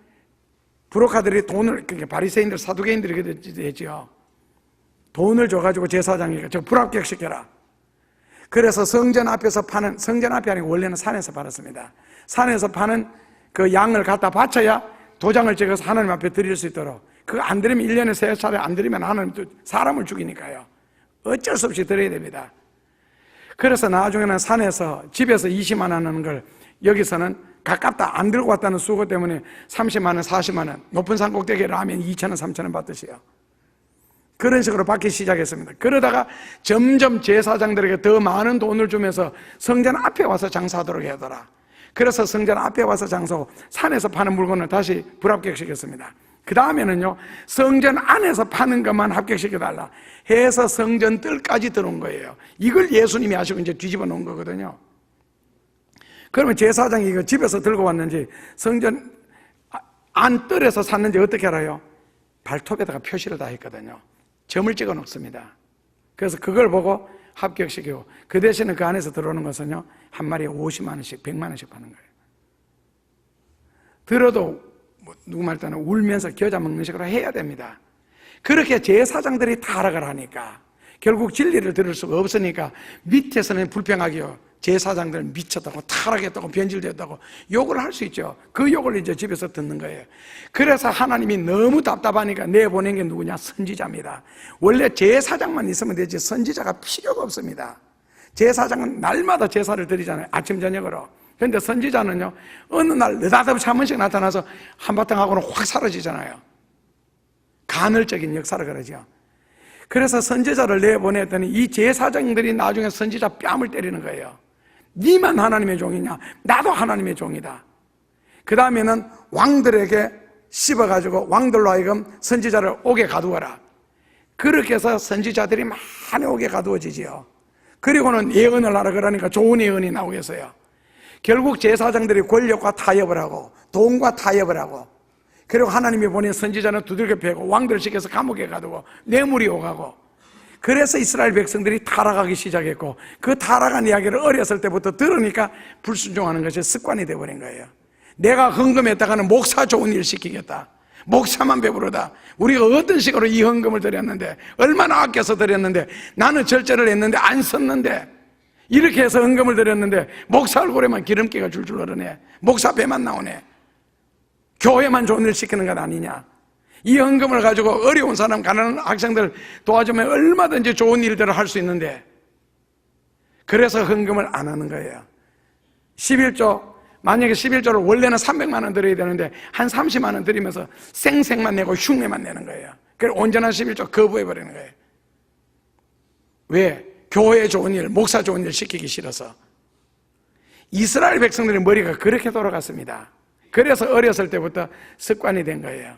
부록하들이 돈을, 그러니까 바리새인들 사두개인들이 했죠. 돈을 줘가지고 제사장에게 저 불합격시켜라. 그래서 성전 앞에서 파는, 성전 앞이 아니고 원래는 산에서 팔았습니다. 산에서 파는 그 양을 갖다 바쳐야 도장을 찍어서 하나님 앞에 드릴 수 있도록. 그거 안 드리면 1년에 3차례 안 드리면 하나님도 사람을 죽이니까요. 어쩔 수 없이 드려야 됩니다. 그래서 나중에는 산에서 집에서 20만 원 하는 걸 여기서는 가깝다 안 들고 왔다는 수고 때문에 30만 원, 40만 원, 높은 산 꼭대기에 라면 2천 원, 3천 원 받듯이요. 그런 식으로 받기 시작했습니다. 그러다가 점점 제사장들에게 더 많은 돈을 주면서 성전 앞에 와서 장사하도록 하더라. 그래서 성전 앞에 와서 장사하고 산에서 파는 물건을 다시 불합격시켰습니다. 그 다음에는요, 성전 안에서 파는 것만 합격시켜달라 해서 성전 뜰까지 들어온 거예요. 이걸 예수님이 하시고 이제 뒤집어 놓은 거거든요. 그러면 제사장이 이거 집에서 들고 왔는지 성전 안 뜰에서 샀는지 어떻게 알아요? 발톱에다가 표시를 다 했거든요. 점을 찍어 놓습니다. 그래서 그걸 보고 합격시키고, 그 대신에 그 안에서 들어오는 것은요, 한 마리에 50만 원씩, 100만 원씩 파는 거예요. 들어도 누구 말 때는 울면서 겨자 먹는 식으로 해야 됩니다. 그렇게 제사장들이 타락을 하니까 결국 진리를 들을 수가 없으니까 밑에서는 불평하기요, 제사장들은 미쳤다고, 타락했다고, 변질됐다고 욕을 할 수 있죠. 그 욕을 이제 집에서 듣는 거예요. 그래서 하나님이 너무 답답하니까 내보낸 게 누구냐? 선지자입니다. 원래 제사장만 있으면 되지 선지자가 필요가 없습니다. 제사장은 날마다 제사를 드리잖아요, 아침 저녁으로. 그런데 선지자는요, 어느 날 느닷없이 한 번씩 나타나서 한바탕 하고는 확 사라지잖아요. 간헐적인 역사를 그러죠. 그래서 선지자를 내보냈더니 이 제사장들이 나중에 선지자 뺨을 때리는 거예요. 니만 하나님의 종이냐? 나도 하나님의 종이다. 그 다음에는 왕들에게 씹어가지고 왕들로 하여금 선지자를 옥에 가두어라. 그렇게 해서 선지자들이 많이 옥에 가두어지지요. 그리고는 예언을 하라 그러니까 좋은 예언이 나오겠어요. 결국 제사장들이 권력과 타협을 하고 돈과 타협을 하고, 그리고 하나님이 보낸 선지자는 두들겨 패고 왕들을 시켜서 감옥에 가두고 뇌물이 오가고, 그래서 이스라엘 백성들이 타락하기 시작했고, 그 타락한 이야기를 어렸을 때부터 들으니까 불순종하는 것이 습관이 되어버린 거예요. 내가 헌금했다가는 목사 좋은 일 시키겠다, 목사만 배부르다, 우리가 어떤 식으로 이 헌금을 드렸는데, 얼마나 아껴서 드렸는데, 나는 절제를 했는데 안 썼는데, 이렇게 해서 헌금을 드렸는데 목사 얼굴에만 기름기가 줄줄 흐르네, 목사 배만 나오네, 교회만 좋은 일 시키는 것 아니냐. 이 헌금을 가지고 어려운 사람, 가난한 학생들 도와주면 얼마든지 좋은 일들을 할 수 있는데, 그래서 헌금을 안 하는 거예요. 11조, 만약에 11조를 원래는 300만 원 드려야 되는데 한 30만 원 드리면서 생색만 내고 흉내만 내는 거예요. 그래서 온전한 11조 거부해버리는 거예요. 왜? 교회 좋은 일, 목사 좋은 일 시키기 싫어서. 이스라엘 백성들의 머리가 그렇게 돌아갔습니다. 그래서 어렸을 때부터 습관이 된 거예요.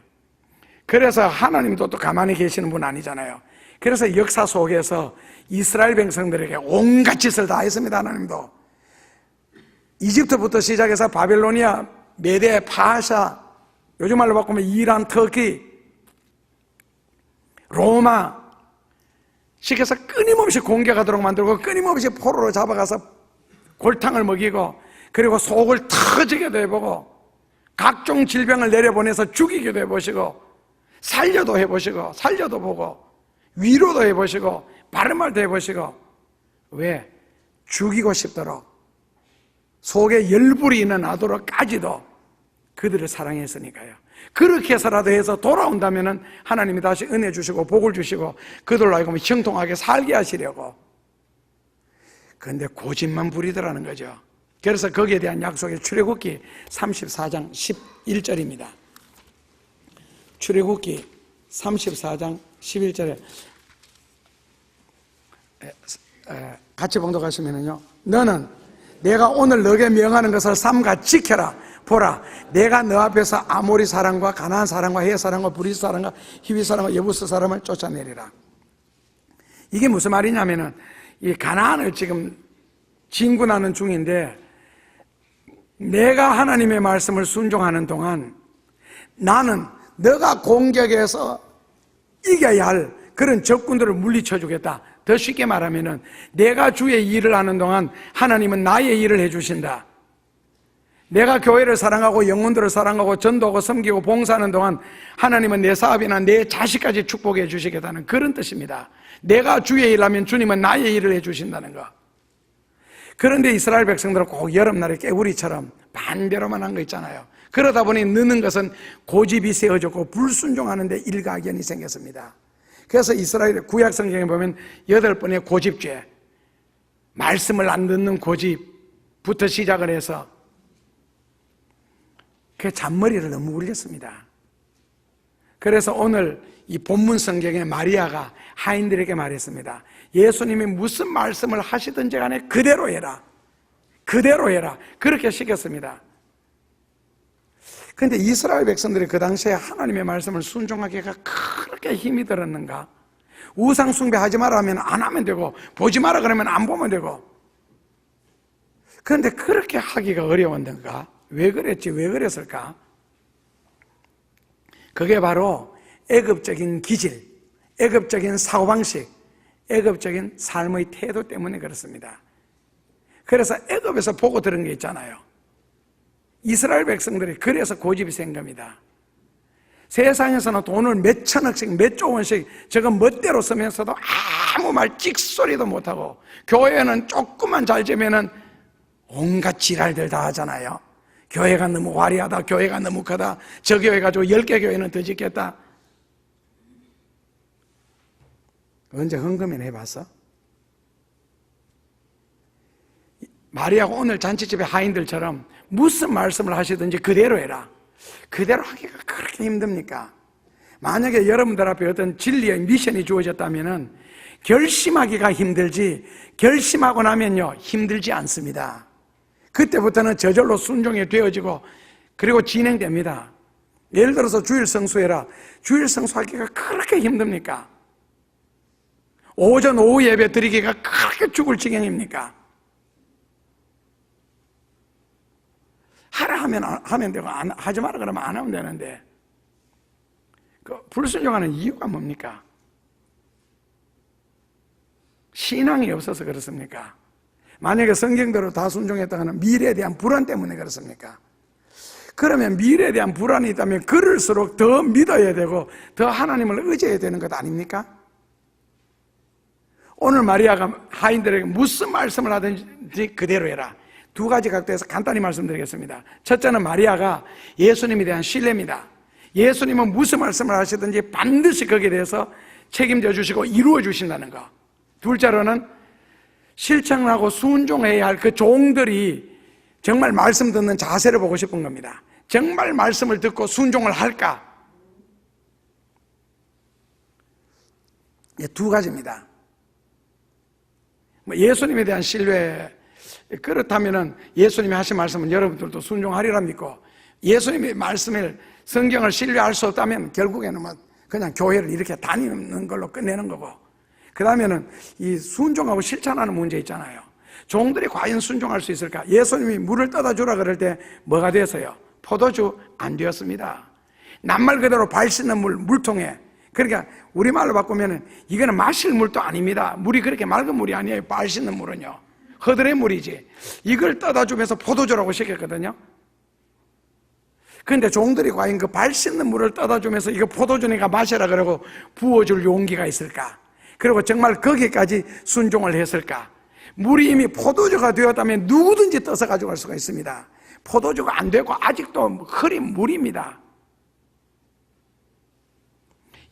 그래서 하나님도 또 가만히 계시는 분 아니잖아요. 그래서 역사 속에서 이스라엘 백성들에게 온갖 짓을 다 했습니다. 하나님도 이집트부터 시작해서 바벨로니아, 메데, 파샤, 요즘 말로 바꾸면 이란, 터키, 로마 시켜서 끊임없이 공격하도록 만들고, 끊임없이 포로로 잡아가서 골탕을 먹이고, 그리고 속을 터지게도 해보고, 각종 질병을 내려보내서 죽이기도 해보시고, 살려도 해보시고, 살려도 보고, 위로도 해보시고, 바른 말도 해보시고. 왜? 죽이고 싶도록, 속에 열불이 있는 아도로까지도 그들을 사랑했으니까요. 그렇게 해서라도 해서 돌아온다면 하나님이 다시 은혜 주시고 복을 주시고 그들로 하여금 형통하게 살게 하시려고. 그런데 고집만 부리더라는 거죠. 그래서 거기에 대한 약속이 출애굽기 34장 11절입니다. 출애굽기 34장 11절에 같이 봉독하시면요, 너는 내가 오늘 너에게 명하는 것을 삼가 지켜라. 보라, 내가 너 앞에서 아모리 사람과 가나안 사람과 헷 사람과 브리스 사람과 히위 사람과 여부스 사람을 쫓아내리라. 이게 무슨 말이냐면은, 이 가나안을 지금 진군하는 중인데, 내가 하나님의 말씀을 순종하는 동안 나는 너가 공격해서 이겨야 할 그런 적군들을 물리쳐 주겠다. 더 쉽게 말하면은, 내가 주의 일을 하는 동안 하나님은 나의 일을 해주신다. 내가 교회를 사랑하고 영혼들을 사랑하고 전도하고 섬기고 봉사하는 동안 하나님은 내 사업이나 내 자식까지 축복해 주시겠다는 그런 뜻입니다. 내가 주의 일을 하면 주님은 나의 일을 해 주신다는 거. 그런데 이스라엘 백성들은 꼭 여름날에 깨구리처럼 반대로만 한 거 있잖아요. 그러다 보니 느는 것은 고집이 세워졌고 불순종하는데 일가견이 생겼습니다. 그래서 이스라엘 구약 성경에 보면 8번의 고집죄, 말씀을 안 듣는 고집부터 시작을 해서 그 잔머리를 너무 굴렸습니다. 그래서 오늘 이 본문 성경에 마리아가 하인들에게 말했습니다. 예수님이 무슨 말씀을 하시든지 간에 그대로 해라. 그대로 해라. 그렇게 시켰습니다. 그런데 이스라엘 백성들이 그 당시에 하나님의 말씀을 순종하기가 그렇게 힘이 들었는가? 우상 숭배하지 마라 하면 안 하면 되고, 보지 마라 그러면 안 보면 되고. 그런데 그렇게 하기가 어려웠는가? 왜 그랬지? 왜 그랬을까? 그게 바로 애굽적인 기질, 애굽적인 사고방식, 애굽적인 삶의 태도 때문에 그렇습니다. 그래서 애굽에서 보고 들은 게 있잖아요. 이스라엘 백성들이 그래서 고집이 센 겁니다. 세상에서는 돈을 몇 천억씩, 몇 조 원씩 저거 멋대로 쓰면서도 아무 말 찍소리도 못하고, 교회는 조금만 잘 지면은 온갖 지랄들 다 하잖아요. 교회가 너무 화려하다, 교회가 너무 크다, 저 교회 가지고 10개 교회는 더 짓겠다. 언제 헌금이나 해봤어? 마리아가 오늘 잔치집의 하인들처럼 무슨 말씀을 하시든지 그대로 해라. 그대로 하기가 그렇게 힘듭니까? 만약에 여러분들 앞에 어떤 진리의 미션이 주어졌다면 결심하기가 힘들지, 결심하고 나면요 힘들지 않습니다. 그때부터는 저절로 순종이 되어지고 그리고 진행됩니다. 예를 들어서 주일 성수해라. 주일 성수하기가 그렇게 힘듭니까? 오전 오후 예배 드리기가 그렇게 죽을 지경입니까? 하라 하면 되고 하지 마라 그러면 안 하면 되는데, 그 불순종하는 이유가 뭡니까? 신앙이 없어서 그렇습니까? 만약에 성경대로 다 순종했다면 미래에 대한 불안 때문에 그렇습니까? 그러면 미래에 대한 불안이 있다면 그럴수록 더 믿어야 되고 더 하나님을 의지해야 되는 것 아닙니까? 오늘 마리아가 하인들에게 무슨 말씀을 하든지 그대로 해라. 두 가지 각도에서 간단히 말씀드리겠습니다. 첫째는 마리아가 예수님에 대한 신뢰입니다. 예수님은 무슨 말씀을 하시든지 반드시 거기에 대해서 책임져 주시고 이루어 주신다는 거. 둘째로는 실천하고 순종해야 할 그 종들이 정말 말씀 듣는 자세를 보고 싶은 겁니다. 정말 말씀을 듣고 순종을 할까? 두 가지입니다. 예수님에 대한 신뢰, 그렇다면 예수님이 하신 말씀은 여러분들도 순종하리라 믿고, 예수님의 말씀을, 성경을 신뢰할 수 없다면 결국에는 그냥 교회를 이렇게 다니는 걸로 끝내는 거고, 그 다음에는 이 순종하고 실천하는 문제 있잖아요. 종들이 과연 순종할 수 있을까? 예수님이 물을 떠다 주라 그럴 때 뭐가 됐어요? 포도주 안 되었습니다. 낱말 그대로 발 씻는 물통에, 그러니까 우리말로 바꾸면 이거는 마실 물도 아닙니다. 물이 그렇게 맑은 물이 아니에요. 발 씻는 물은요, 허들의 물이지. 이걸 떠다 주면서 포도주라고 시켰거든요. 그런데 종들이 과연 그 발 씻는 물을 떠다 주면서 이거 포도주니까 마셔라 그러고 부어줄 용기가 있을까? 그리고 정말 거기까지 순종을 했을까? 물이 이미 포도주가 되었다면 누구든지 떠서 가져갈 수가 있습니다. 포도주가 안 되고 아직도 흐린 물입니다.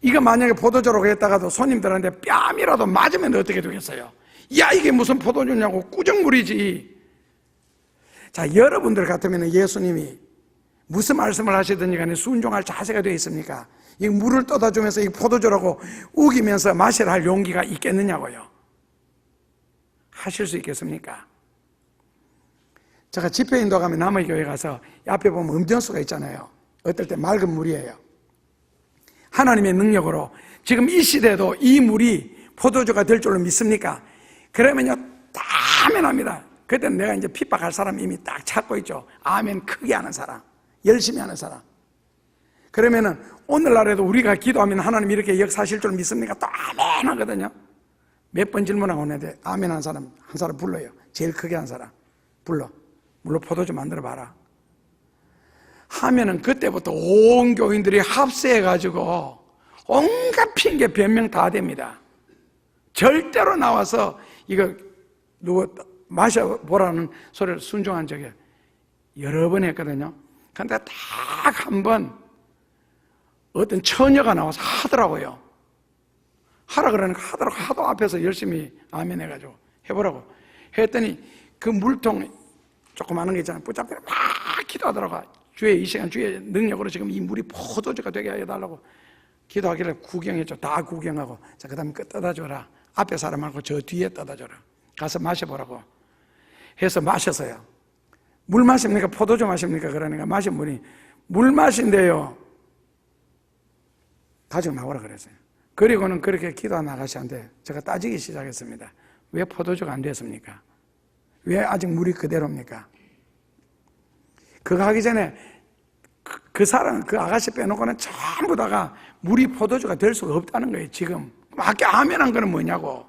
이거 만약에 포도주라고 했다가도 손님들한테 뺨이라도 맞으면 어떻게 되겠어요? 야, 이게 무슨 포도주냐고, 꾸정물이지. 자, 여러분들 같으면 예수님이 무슨 말씀을 하시든지 간에 순종할 자세가 되어 있습니까? 이 물을 떠다 주면서 이 포도주라고 우기면서 마시라 할 용기가 있겠느냐고요. 하실 수 있겠습니까? 제가 집회 인도 가면 남의 교회 가서 앞에 보면 음전수가 있잖아요. 어떨 때 맑은 물이에요. 하나님의 능력으로 지금 이 시대에도 이 물이 포도주가 될 줄로 믿습니까? 그러면요, 다 아멘합니다. 그때 내가 이제 핍박할 사람 이미 딱 찾고 있죠. 아멘 크게 하는 사람, 열심히 하는 사람. 그러면은 오늘날에도 우리가 기도하면 하나님 이렇게 역사하실 줄 믿습니까? 또 아멘 하거든요. 몇 번 질문하고 오는데 아멘 한 사람, 한 사람 불러요. 제일 크게 한 사람 불러. 물론 포도주 만들어 봐라 하면은 그때부터 온 교인들이 합세해가지고 온갖 핑계 변명 다 됩니다. 절대로 나와서 이거 누구 마셔보라는 소리를 순종한 적이 여러 번 했거든요. 근데 딱 한 번 어떤 처녀가 나와서 하더라고요. 하라 그러니까 하더라고. 하도 앞에서 열심히 아멘 해가지고 해보라고 했더니 그 물통 조그마한 게 있잖아요. 붙잡고 막 기도하더라고. 주의 이 시간 주의 능력으로 지금 이 물이 포도주가 되게 해달라고 기도하길래 구경했죠. 다 구경하고 자 그 다음에 떠다줘라. 앞에 사람 말고 저 뒤에 떠다줘라. 가서 마셔보라고 해서 마셨어요. 물 마십니까? 포도주 마십니까? 그러니까 마신 분이 물 마신대요. 가지고 나오라 그랬어요. 그리고는 그렇게 기도한 아가씨한테 제가 따지기 시작했습니다. 왜 포도주가 안 됐습니까? 왜 아직 물이 그대로입니까? 그거 하기 전에 그 사람, 그 아가씨 빼놓고는 전부 다가 물이 포도주가 될 수가 없다는 거예요, 지금. 아까 아멘한 거는 뭐냐고.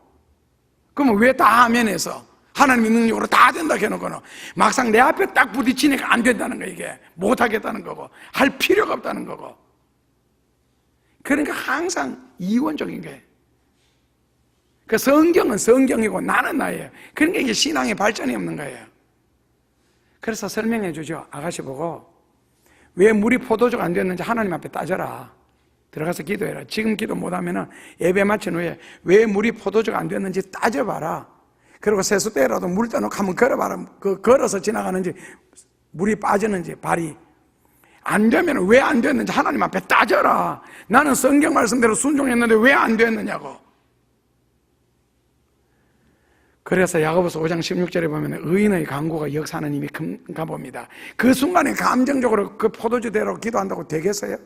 그러면 왜 다 아멘해서? 하나님의 능력으로 다 된다 해놓고는 막상 내 앞에 딱 부딪히니까 안 된다는 거예요, 이게. 못하겠다는 거고, 할 필요가 없다는 거고. 그러니까 항상 이원적인 거예요. 그 성경은 성경이고 나는 나예요. 그러니까 이게 신앙의 발전이 없는 거예요. 그래서 설명해 주죠. 아가씨 보고 왜 물이 포도주가 안 됐는지 하나님 앞에 따져라. 들어가서 기도해라. 지금 기도 못하면 예배 마친 후에 왜 물이 포도주가 안 됐는지 따져봐라. 그리고 세숫대라도 물 떠놓고 한번 걸어봐라. 그 걸어서 지나가는지 물이 빠지는지 발이 안 되면 왜 안 됐는지 하나님 앞에 따져라. 나는 성경 말씀대로 순종했는데 왜 안 됐느냐고. 그래서 야고보서 5장 16절에 보면 의인의 간구가 역사하는 힘이 큰가 봅니다. 그 순간에 감정적으로 그 포도주대로 기도한다고 되겠어요?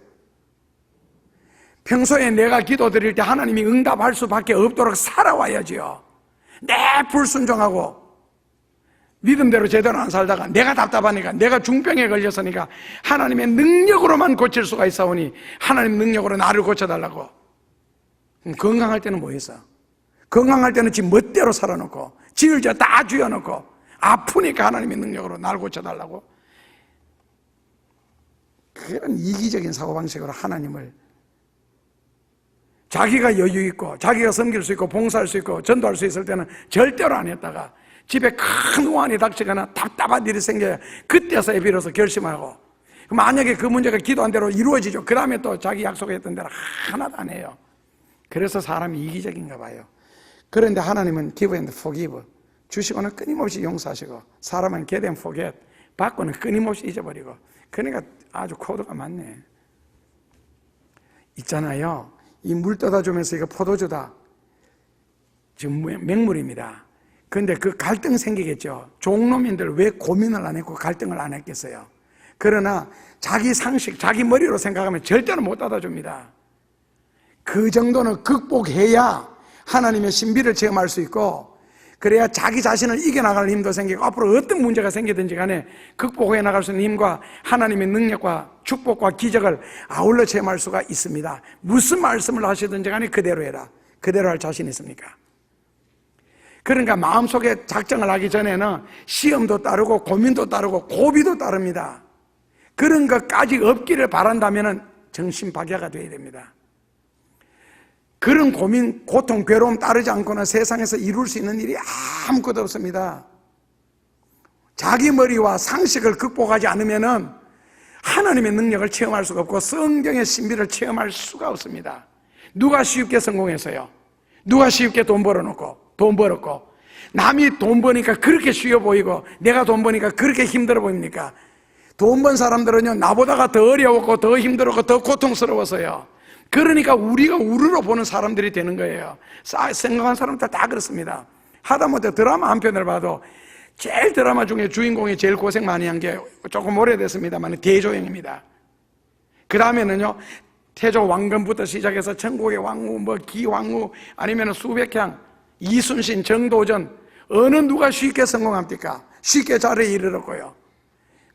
평소에 내가 기도 드릴 때 하나님이 응답할 수밖에 없도록 살아와야지요. 내 불순종하고 믿음대로 제대로 안 살다가 내가 답답하니까 내가 중병에 걸렸으니까 하나님의 능력으로만 고칠 수가 있사오니 하나님 능력으로 나를 고쳐달라고. 건강할 때는 뭐 했어? 건강할 때는 지 멋대로 살아놓고 지을 자 다 쥐어놓고 아프니까 하나님의 능력으로 나를 고쳐달라고. 그런 이기적인 사고방식으로 하나님을 자기가 여유 있고 자기가 섬길 수 있고 봉사할 수 있고 전도할 수 있을 때는 절대로 안 했다가 집에 큰 우환이 닥치거나 답답한 일이 생겨야 그때서야 비로소 결심하고, 만약에 그 문제가 기도한 대로 이루어지죠. 그 다음에 또 자기 약속했던 대로 하나도 안 해요. 그래서 사람이 이기적인가 봐요. 그런데 하나님은 give and forgive, 주시고는 끊임없이 용서하시고 사람은 get and forget, 받고는 끊임없이 잊어버리고. 그러니까 아주 코드가 맞네. 있잖아요, 이 물 떠다 주면서 이거 포도주다, 지금 맹물입니다. 그런데 그 갈등 생기겠죠. 종로민들 왜 고민을 안 했고 갈등을 안 했겠어요? 그러나 자기 상식, 자기 머리로 생각하면 절대로 못 떠다 줍니다. 그 정도는 극복해야 하나님의 신비를 체험할 수 있고, 그래야 자기 자신을 이겨나갈 힘도 생기고 앞으로 어떤 문제가 생기든지 간에 극복해 나갈 수 있는 힘과 하나님의 능력과 축복과 기적을 아울러 체험할 수가 있습니다. 무슨 말씀을 하시든지 간에 그대로 해라. 그대로 할 자신 있습니까? 그러니까 마음속에 작정을 하기 전에는 시험도 따르고 고민도 따르고 고비도 따릅니다. 그런 것까지 없기를 바란다면 정신박야가 되어야 됩니다. 그런 고민, 고통, 괴로움 따르지 않고는 세상에서 이룰 수 있는 일이 아무것도 없습니다. 자기 머리와 상식을 극복하지 않으면 하나님의 능력을 체험할 수가 없고 성경의 신비를 체험할 수가 없습니다. 누가 쉽게 성공했어요? 누가 쉽게 돈 벌었고 남이 돈 버니까 그렇게 쉬워 보이고 내가 돈 버니까 그렇게 힘들어 보입니까? 돈 번 사람들은요, 나보다가 더 어려웠고 더 힘들었고 더 고통스러웠어요. 그러니까 우리가 우르르 보는 사람들이 되는 거예요. 생각한 사람들 다 그렇습니다. 하다못해 드라마 한 편을 봐도 제일 드라마 중에 주인공이 제일 고생 많이 한 게 조금 오래됐습니다만 대조영입니다. 그 다음에는요, 태조 왕건부터 시작해서 천국의 왕후, 기왕후, 아니면 수백향, 이순신, 정도전, 어느 누가 쉽게 성공합니까? 쉽게 자리에 이르렀고요.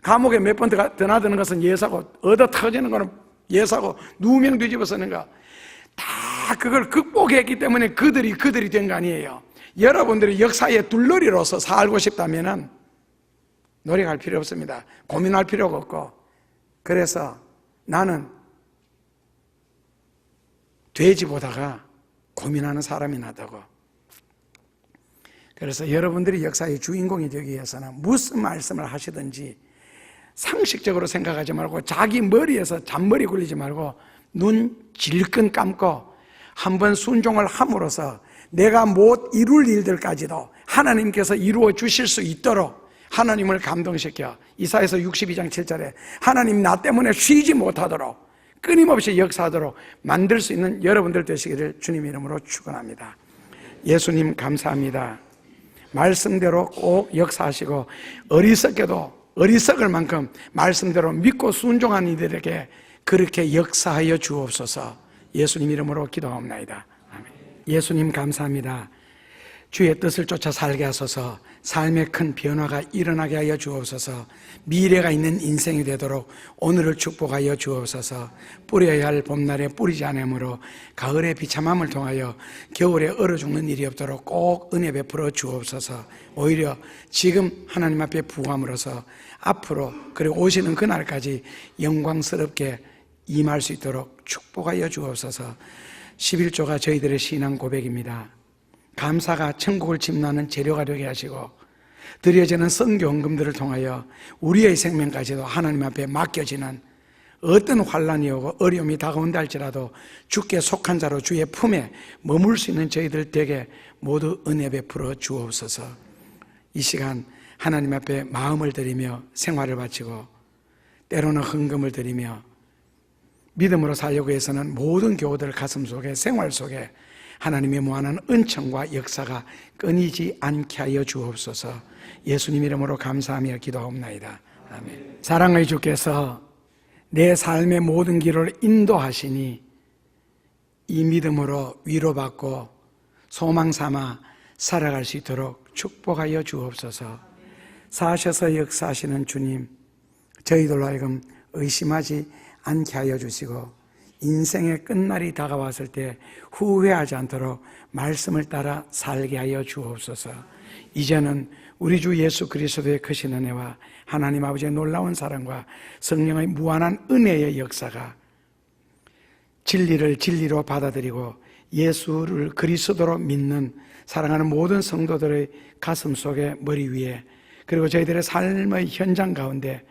감옥에 몇 번 드나드는 것은 예사고, 얻어 터지는 것은 예사고, 누명 뒤집어 쓰는 거 다 그걸 극복했기 때문에 그들이 된 거 아니에요. 여러분들이 역사의 둘러리로서 살고 싶다면 노력할 필요 없습니다. 고민할 필요가 없고. 그래서 나는 돼지 보다가 고민하는 사람이 낫다고. 그래서 여러분들이 역사의 주인공이 되기 위해서는 무슨 말씀을 하시든지 상식적으로 생각하지 말고 자기 머리에서 잔머리 굴리지 말고 눈 질끈 감고 한번 순종을 함으로써 내가 못 이룰 일들까지도 하나님께서 이루어 주실 수 있도록 하나님을 감동시켜 이사야서 62장 7절에 하나님 나 때문에 쉬지 못하도록 끊임없이 역사하도록 만들 수 있는 여러분들 되시기를 주님 이름으로 축원합니다. 예수님 감사합니다. 말씀대로 꼭 역사하시고 어리석을 만큼 말씀대로 믿고 순종한 이들에게 그렇게 역사하여 주옵소서. 예수님 이름으로 기도하옵나이다. 아멘. 예수님 감사합니다. 주의 뜻을 쫓아 살게 하소서. 삶에 큰 변화가 일어나게 하여 주옵소서. 미래가 있는 인생이 되도록 오늘을 축복하여 주옵소서. 뿌려야 할 봄날에 뿌리지 않으므로 가을의 비참함을 통하여 겨울에 얼어 죽는 일이 없도록 꼭 은혜 베풀어 주옵소서. 오히려 지금 하나님 앞에 부함으로써 앞으로 그리고 오시는 그날까지 영광스럽게 임할 수 있도록 축복하여 주옵소서. 11조가 저희들의 신앙 고백입니다. 감사가 천국을 침노하는 재료가 되게 하시고 드려지는 선교 헌금들을 통하여 우리의 생명까지도 하나님 앞에 맡겨지는 어떤 환난이 오고 어려움이 다가온다 할지라도 주께 속한 자로 주의 품에 머물 수 있는 저희들 되게 모두 은혜 베풀어 주옵소서. 이 시간 하나님 앞에 마음을 드리며 생활을 바치고 때로는 헌금을 드리며 믿음으로 살려고 해서는 모든 교우들 가슴 속에 생활 속에 하나님의 무한한 은총과 역사가 끊이지 않게 하여 주옵소서. 예수님 이름으로 감사하며 기도하옵나이다. 아멘. 사랑의 주께서 내 삶의 모든 길을 인도하시니 이 믿음으로 위로받고 소망 삼아 살아갈 수 있도록 축복하여 주옵소서. 사셔서 역사하시는 주님, 저희들로 하여금 의심하지 않게 하여 주시고 인생의 끝날이 다가왔을 때 후회하지 않도록 말씀을 따라 살게 하여 주옵소서. 이제는 우리 주 예수 그리스도의 크신 은혜와 하나님 아버지의 놀라운 사랑과 성령의 무한한 은혜의 역사가 진리를 진리로 받아들이고 예수를 그리스도로 믿는 사랑하는 모든 성도들의 가슴 속에 머리 위에 그리고 저희들의 삶의 현장 가운데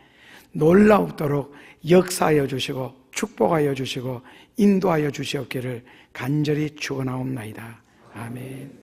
놀라우도록 역사하여 주시고 축복하여 주시고 인도하여 주시옵기를 간절히 축원하옵나이다. 아멘.